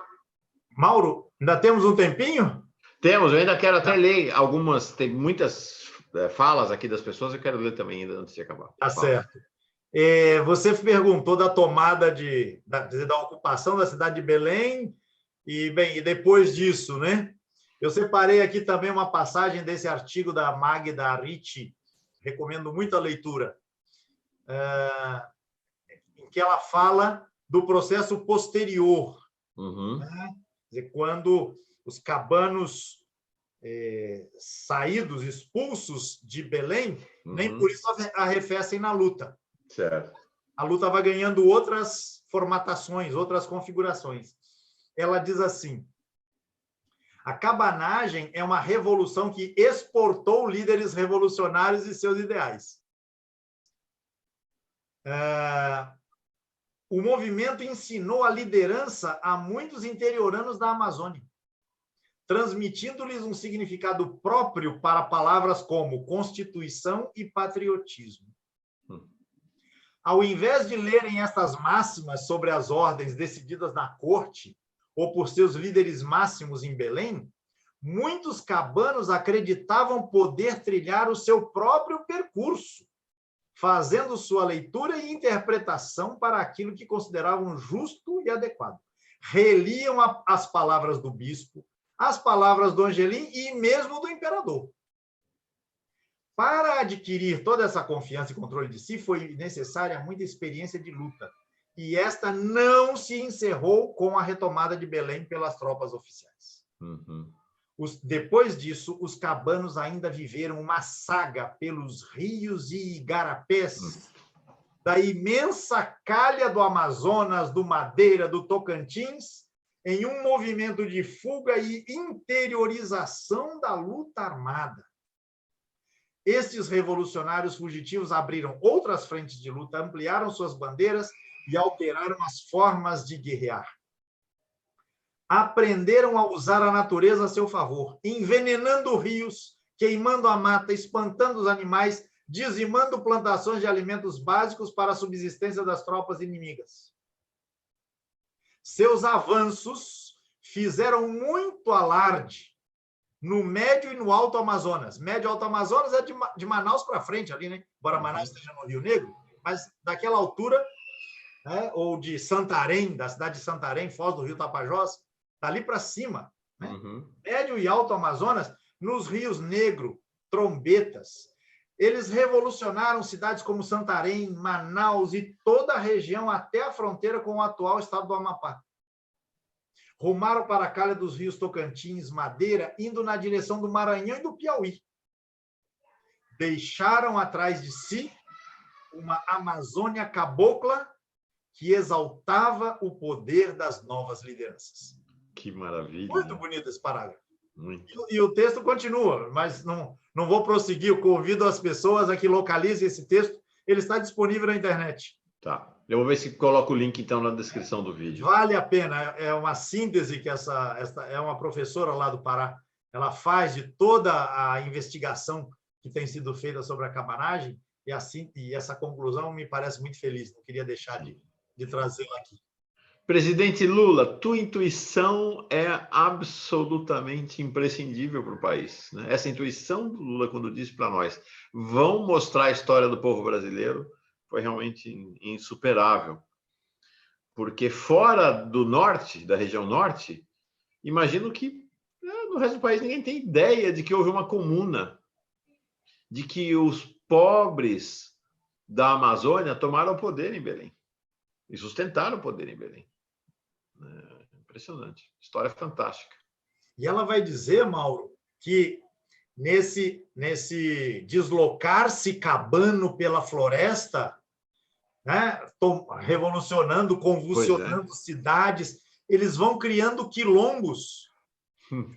Mauro, ainda temos um tempinho? Temos, eu ainda quero até ler algumas, tem muitas falas aqui das pessoas, eu quero ler também ainda antes de acabar. Tá certo. Você perguntou da tomada da ocupação da cidade de Belém, e depois disso, né? Eu separei aqui também uma passagem desse artigo da Magda Ricci, recomendo muito a leitura, em que ela fala do processo posterior, Uhum. né? Quer dizer, quando os cabanos saídos, expulsos de Belém, nem por isso arrefecem na luta. Certo. A luta vai ganhando outras formatações, outras configurações. Ela diz assim: a cabanagem é uma revolução que exportou líderes revolucionários e seus ideais. O movimento ensinou a liderança a muitos interioranos da Amazônia, transmitindo-lhes um significado próprio para palavras como constituição e patriotismo. Ao invés de lerem estas máximas sobre as ordens decididas na corte ou por seus líderes máximos em Belém, muitos cabanos acreditavam poder trilhar o seu próprio percurso, fazendo sua leitura e interpretação para aquilo que consideravam justo e adequado. Reliam as palavras do bispo, as palavras do Angelim e mesmo do imperador. Para adquirir toda essa confiança e controle de si, foi necessária muita experiência de luta. E esta não se encerrou com a retomada de Belém pelas tropas oficiais. Uhum. Depois disso, os cabanos ainda viveram uma saga pelos rios e igarapés da imensa calha do Amazonas, do Madeira, do Tocantins, em um movimento de fuga e interiorização da luta armada. Estes revolucionários fugitivos abriram outras frentes de luta, ampliaram suas bandeiras e alteraram as formas de guerrear. Aprenderam a usar a natureza a seu favor, envenenando rios, queimando a mata, espantando os animais, dizimando plantações de alimentos básicos para a subsistência das tropas inimigas. Seus avanços fizeram muito alarde no Médio e no Alto Amazonas. Médio e Alto Amazonas é de Manaus para frente, ali, né? Embora Manaus esteja no Rio Negro, mas daquela altura, né? Ou de Santarém, da cidade de Santarém, Foz do Rio Tapajós, dali para cima. Né? Médio e Alto Amazonas, nos rios Negro, Trombetas, Eles revolucionaram cidades como Santarém, Manaus e toda a região até a fronteira com o atual estado do Amapá. Rumaram para a calha dos rios Tocantins, Madeira, indo na direção do Maranhão e do Piauí. Deixaram atrás de si uma Amazônia cabocla que exaltava o poder das novas lideranças. Que maravilha. Muito bonito esse parágrafo. Muito. E o texto continua, mas não vou prosseguir. Eu convido as pessoas a que localizem esse texto. Ele está disponível na internet. Tá. Eu vou ver se coloco o link, então, na descrição do vídeo. Vale a pena. É uma síntese que essa é uma professora lá do Pará. Ela faz de toda a investigação que tem sido feita sobre a cabanagem, e essa conclusão me parece muito feliz. Não queria deixar de trazê-la aqui. Presidente Lula, tua intuição é absolutamente imprescindível para o país, né? Essa intuição do Lula, quando disse para nós, vão mostrar a história do povo brasileiro, foi realmente insuperável. Porque fora do norte, da região norte, imagino que no resto do país ninguém tem ideia de que houve uma comuna, de que os pobres da Amazônia tomaram o poder em Belém e sustentaram o poder em Belém. Impressionante. História fantástica. E ela vai dizer, Mauro, que nesse deslocar-se cabano pela floresta, né, revolucionando, convulsionando cidades, eles vão criando quilombos,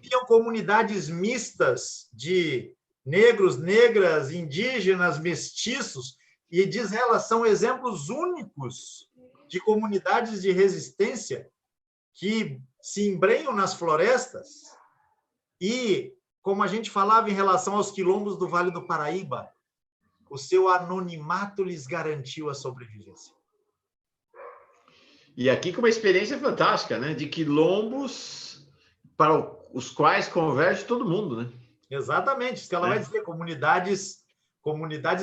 criam comunidades mistas de negros, negras, indígenas, mestiços, e diz ela, são exemplos únicos de comunidades de resistência que se embrenham nas florestas e, como a gente falava em relação aos quilombos do Vale do Paraíba, o seu anonimato lhes garantiu a sobrevivência. E aqui com uma experiência fantástica, né? De quilombos para os quais converge todo mundo, né? Exatamente, isso que ela vai dizer, comunidades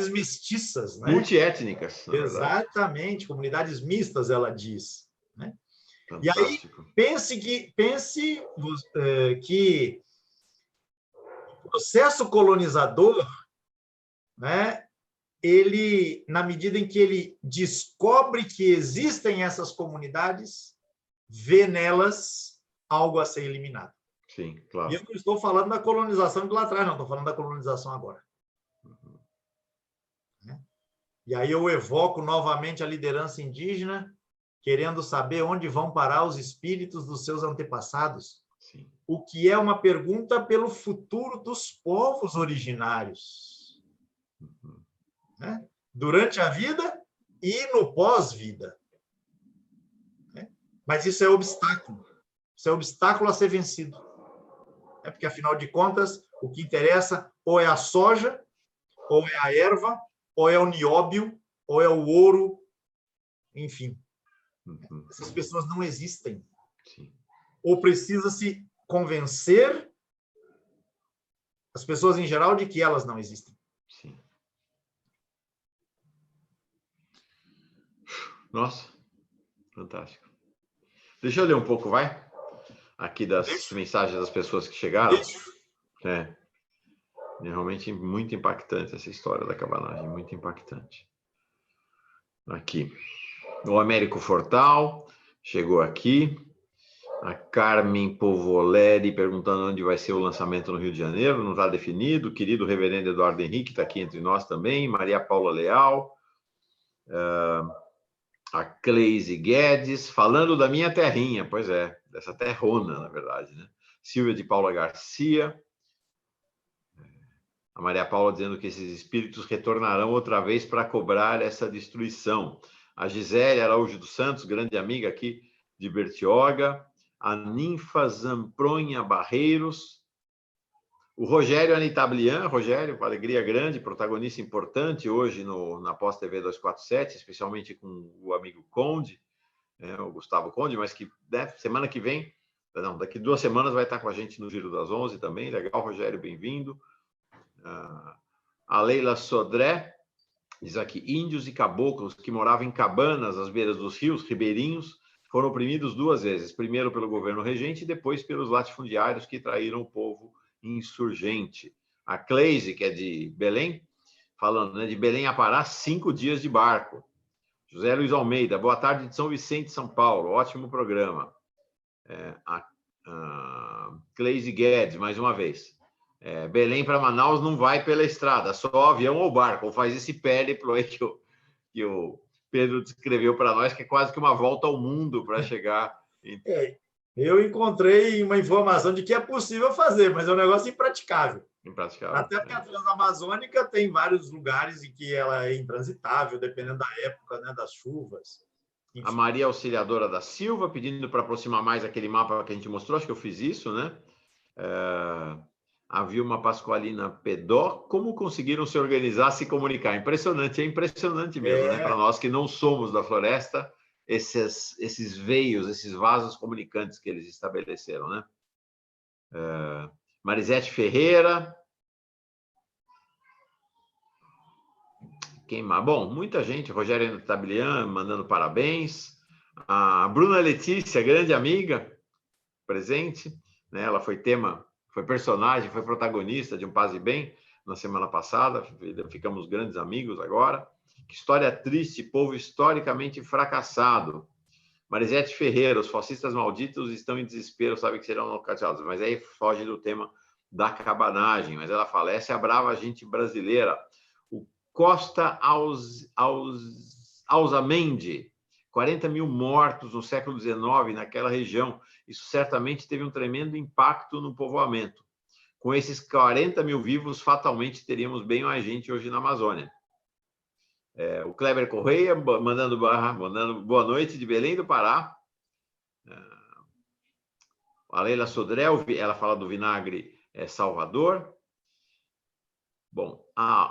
mestiças, né? Multiétnicas, exatamente, comunidades mistas, ela diz, né? Fantástico. E aí, pense que o processo colonizador, né, ele, na medida em que ele descobre que existem essas comunidades, vê nelas algo a ser eliminado. Sim, claro. E eu não estou falando da colonização de lá atrás, não, estou falando da colonização agora. E aí eu evoco novamente a liderança indígena, querendo saber onde vão parar os espíritos dos seus antepassados. Sim. O que é uma pergunta pelo futuro dos povos originários. Né? Durante a vida e no pós-vida. Né? Mas isso é obstáculo. Isso é obstáculo a ser vencido. Porque, afinal de contas, o que interessa ou é a soja, ou é a erva, ou é o nióbio, ou é o ouro, enfim. Essas pessoas não existem. Sim. Ou precisa-se convencer as pessoas em geral de que elas não existem. Sim. Nossa, fantástico. Deixa eu ler um pouco, vai? Aqui das mensagens das pessoas que chegaram. É realmente muito impactante essa história da cabanagem, muito impactante. Aqui. O Américo Fortal chegou aqui. A Carmen Povoleri perguntando onde vai ser o lançamento no Rio de Janeiro. Não está definido. O querido reverendo Eduardo Henrique está aqui entre nós também. Maria Paula Leal. A Cleise Guedes, falando da minha terrinha. Pois é, dessa terrona, na verdade, né? Silvia de Paula Garcia. A Maria Paula dizendo que esses espíritos retornarão outra vez para cobrar essa destruição. A Gisele Araújo dos Santos, grande amiga aqui de Bertioga. A Ninfa Zampronha Barreiros. O Rogério Anitablian. Rogério, alegria grande, protagonista importante hoje na Pós TV 247, especialmente com o amigo Conde, o Gustavo Conde, mas que semana que vem, não, daqui 2 semanas vai estar com a gente no Giro das 11 também. Legal, Rogério, bem-vindo. A Leila Sodré diz aqui, índios e caboclos que moravam em cabanas às beiras dos rios, ribeirinhos, foram oprimidos 2 vezes, primeiro pelo governo regente e depois pelos latifundiários que traíram o povo insurgente. A Cleise, que é de Belém, falando, né, de Belém a Pará, 5 dias de barco. José Luiz Almeida, boa tarde de São Vicente, São Paulo, ótimo programa. Cleise Guedes, mais uma vez. Belém para Manaus não vai pela estrada, só avião ou barco, ou faz esse périplo aí que o Pedro descreveu para nós, que é quase que uma volta ao mundo para chegar. Eu encontrei uma informação de que é possível fazer, mas é um negócio impraticável. Até porque a Transamazônica tem vários lugares em que ela é intransitável, dependendo da época, né, das chuvas. Enfim. A Maria Auxiliadora da Silva, pedindo para aproximar mais aquele mapa que a gente mostrou, acho que eu fiz isso, né? A Vilma Pasqualina Pedó, como conseguiram se organizar, se comunicar? Impressionante, é impressionante mesmo, né? Para nós que não somos da floresta, esses veios, esses vasos comunicantes que eles estabeleceram, né? Marisete Ferreira. Quem mais? Bom, muita gente. Rogério Tablian mandando parabéns. A Bruna Letícia, grande amiga, presente, né? Ela foi personagem, foi protagonista de Um Paz e Bem na semana passada. Ficamos grandes amigos agora. Que história triste, povo historicamente fracassado. Marisete Ferreira, os fascistas malditos estão em desespero, sabem que serão nocauteados. Mas aí foge do tema da cabanagem. Mas ela fala, essa é a brava gente brasileira. O Costa Alzamendi, 40 mil mortos no século XIX naquela região. Isso certamente teve um tremendo impacto no povoamento. Com esses 40 mil vivos, fatalmente teríamos bem mais gente hoje na Amazônia. O Kleber Correia mandando boa noite de Belém do Pará. A Leila Sodré, ela fala do vinagre Salvador. Bom,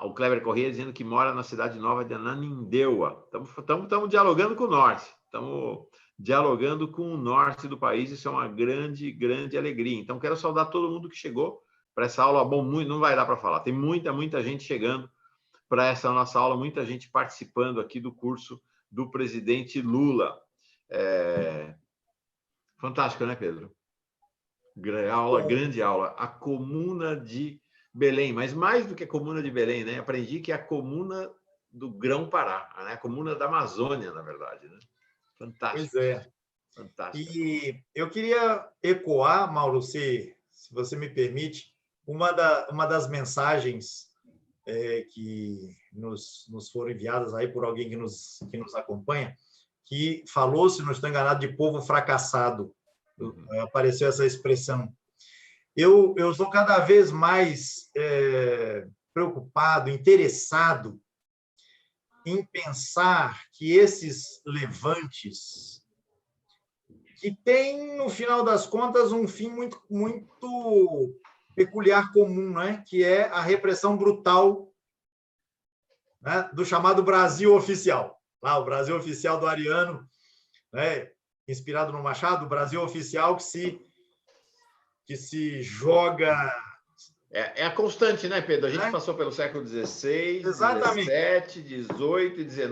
o Kleber Correia dizendo que mora na cidade nova de Ananindeua. Estamos dialogando com o norte. Estamos dialogando com o norte do país. Isso é uma grande, grande alegria. Então, quero saudar todo mundo que chegou para essa aula. Bom, não vai dar para falar. Tem muita gente chegando para essa nossa aula, muita gente participando aqui do curso do presidente Lula. Fantástico, né, Pedro? Grande aula. A Comuna de Belém, mas mais do que a Comuna de Belém, né? Aprendi que é a Comuna do Grão-Pará, né? A Comuna da Amazônia, na verdade, né? Fantástico. Pois é. Fantástico. E eu queria ecoar, Mauro, se você me permite, uma das mensagens que nos foram enviadas aí por alguém que nos acompanha, que falou, se não estou enganado, de povo fracassado. Apareceu essa expressão. Eu estou cada vez mais preocupado, interessado em pensar que esses levantes, que tem, no final das contas, um fim muito, muito peculiar comum, né? Que é a repressão brutal, né? Do chamado Brasil Oficial. Lá, o Brasil Oficial do Ariano, né? Inspirado no Machado, o Brasil Oficial que se joga... É a constante, né, Pedro? A gente passou pelo século XVI, XVII, XVIII e XIX.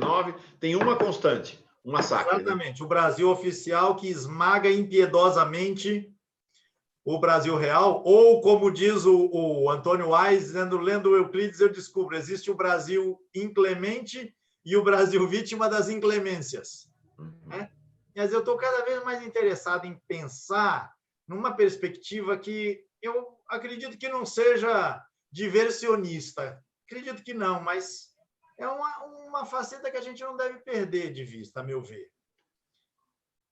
Tem uma constante, um massacre. Exatamente. Né? O Brasil Oficial que esmaga impiedosamente o Brasil Real, ou, como diz o Antônio Wise, lendo o Euclides, eu descubro, existe o Brasil inclemente e o Brasil vítima das inclemências. Né? Mas eu estou cada vez mais interessado em pensar numa perspectiva que eu acredito que não seja diversionista. Acredito que não, mas é uma faceta que a gente não deve perder de vista, a meu ver.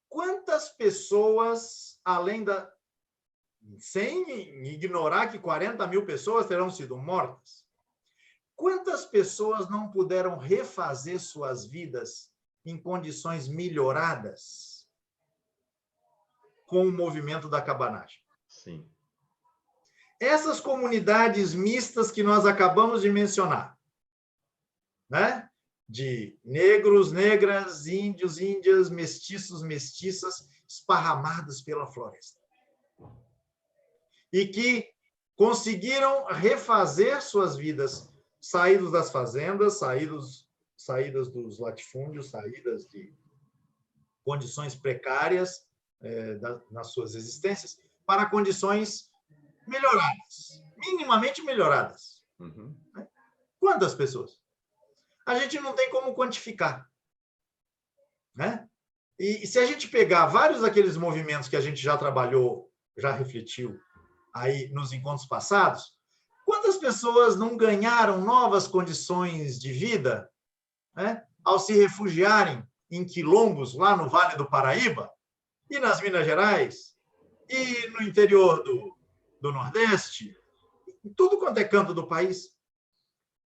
Quantas pessoas, sem ignorar que 40 mil pessoas terão sido mortas, quantas pessoas não puderam refazer suas vidas em condições melhoradas com o movimento da cabanagem? Sim. Essas comunidades mistas que nós acabamos de mencionar, né? De negros, negras, índios, índias, mestiços, mestiças, esparramados pela floresta. E que conseguiram refazer suas vidas, saídos das fazendas, saídas dos latifúndios, saídas de condições precárias nas suas existências, para condições melhoradas, minimamente melhoradas. Quantas pessoas? A gente não tem como quantificar, né? E se a gente pegar vários daqueles movimentos que a gente já trabalhou, já refletiu aí nos encontros passados, quantas pessoas não ganharam novas condições de vida, né, ao se refugiarem em quilombos lá no Vale do Paraíba e nas Minas Gerais e no interior do Nordeste, em tudo quanto é canto do país?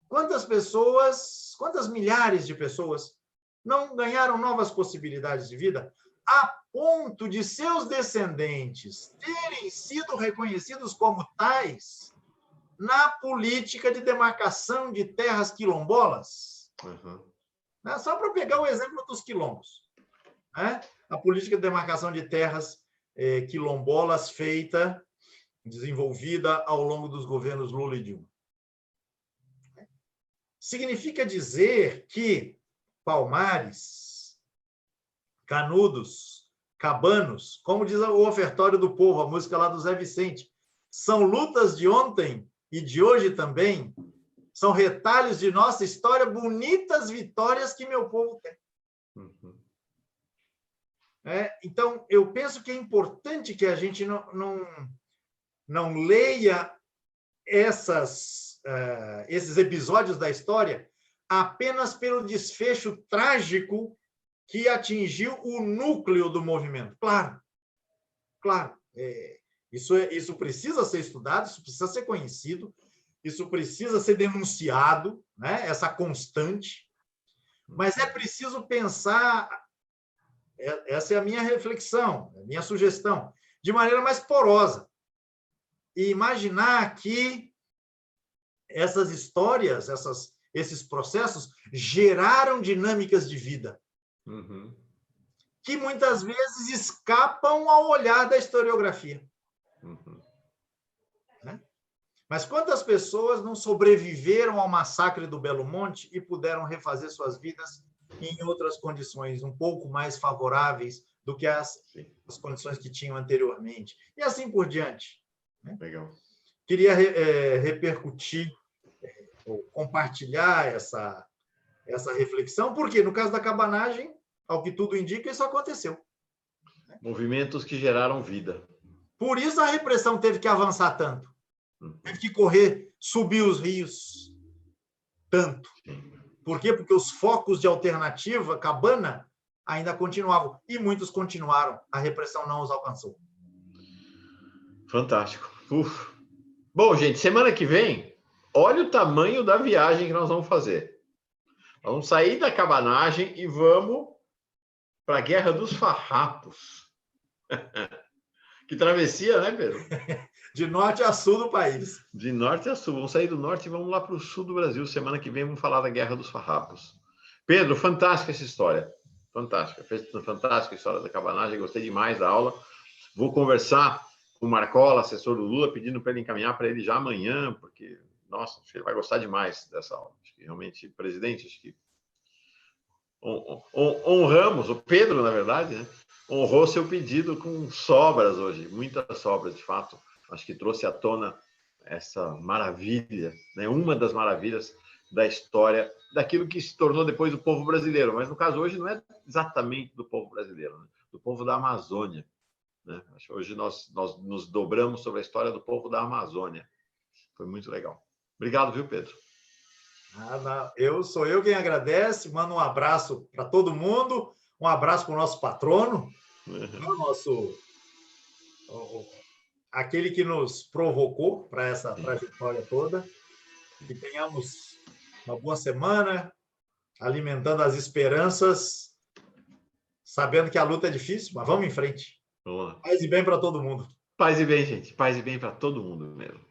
Quantas pessoas, quantas milhares de pessoas não ganharam novas possibilidades de vida a ponto de seus descendentes terem sido reconhecidos como tais na política de demarcação de terras quilombolas? Uhum. Só para pegar o exemplo dos quilombos, né? A política de demarcação de terras quilombolas feita, desenvolvida ao longo dos governos Lula e Dilma. Significa dizer que Palmares, Canudos, Cabanos, como diz o Ofertório do Povo, a música lá do Zé Vicente, são lutas de ontem e de hoje também, são retalhos de nossa história, bonitas vitórias que meu povo tem. Uhum. Então, eu penso que é importante que a gente não leia esses episódios da história apenas pelo desfecho trágico que atingiu o núcleo do movimento. Claro, isso precisa ser estudado, isso precisa ser conhecido, isso precisa ser denunciado, né? Essa constante, mas é preciso pensar, essa é a minha reflexão, a minha sugestão, de maneira mais porosa, e imaginar que essas histórias, esses processos geraram dinâmicas de vida, uhum, que muitas vezes escapam ao olhar da historiografia. uhum. Mas quantas pessoas não sobreviveram ao massacre do Belo Monte e puderam refazer suas vidas em outras condições um pouco mais favoráveis do que as condições que tinham anteriormente? E assim por diante. Legal. Queria repercutir, ou compartilhar essa reflexão, porque, no caso da cabanagem, ao que tudo indica, isso aconteceu. Movimentos que geraram vida. Por isso a repressão teve que avançar tanto. Teve que correr, subir os rios tanto. Por quê? Porque os focos de alternativa, cabana, ainda continuavam. E muitos continuaram. A repressão não os alcançou. Fantástico. Uf. Bom, gente, semana que vem, olha o tamanho da viagem que nós vamos fazer. Nós vamos sair da cabanagem e vamos para a Guerra dos Farrapos. Que travessia, né, Pedro? De norte a sul do país. De norte a sul. Vamos sair do norte e vamos lá para o sul do Brasil. Semana que vem vamos falar da Guerra dos Farrapos. Pedro, fantástica essa história. Fantástica. Fantástica a história da cabanagem. Gostei demais da aula. Vou conversar com o Marcola, assessor do Lula, pedindo para ele encaminhar para ele já amanhã, porque, nossa, acho que ele vai gostar demais dessa aula. Acho que realmente, presidente, acho que honramos, o Pedro, na verdade, né? Honrou seu pedido com sobras hoje, muitas sobras, de fato. Acho que trouxe à tona essa maravilha, né? Uma das maravilhas da história, daquilo que se tornou depois o povo brasileiro. Mas, no caso, hoje não é exatamente do povo brasileiro, né? Do povo da Amazônia. Né? Hoje nós nos dobramos sobre a história do povo da Amazônia. Foi muito legal. Obrigado, viu, Pedro? Sou eu quem agradece, mando um abraço para todo mundo, um abraço para o nosso patrono, aquele que nos provocou para essa trajetória toda. Que tenhamos uma boa semana, alimentando as esperanças, sabendo que a luta é difícil, mas vamos em frente. Vamos lá. Paz e bem para todo mundo. Paz e bem, gente. Paz e bem para todo mundo mesmo.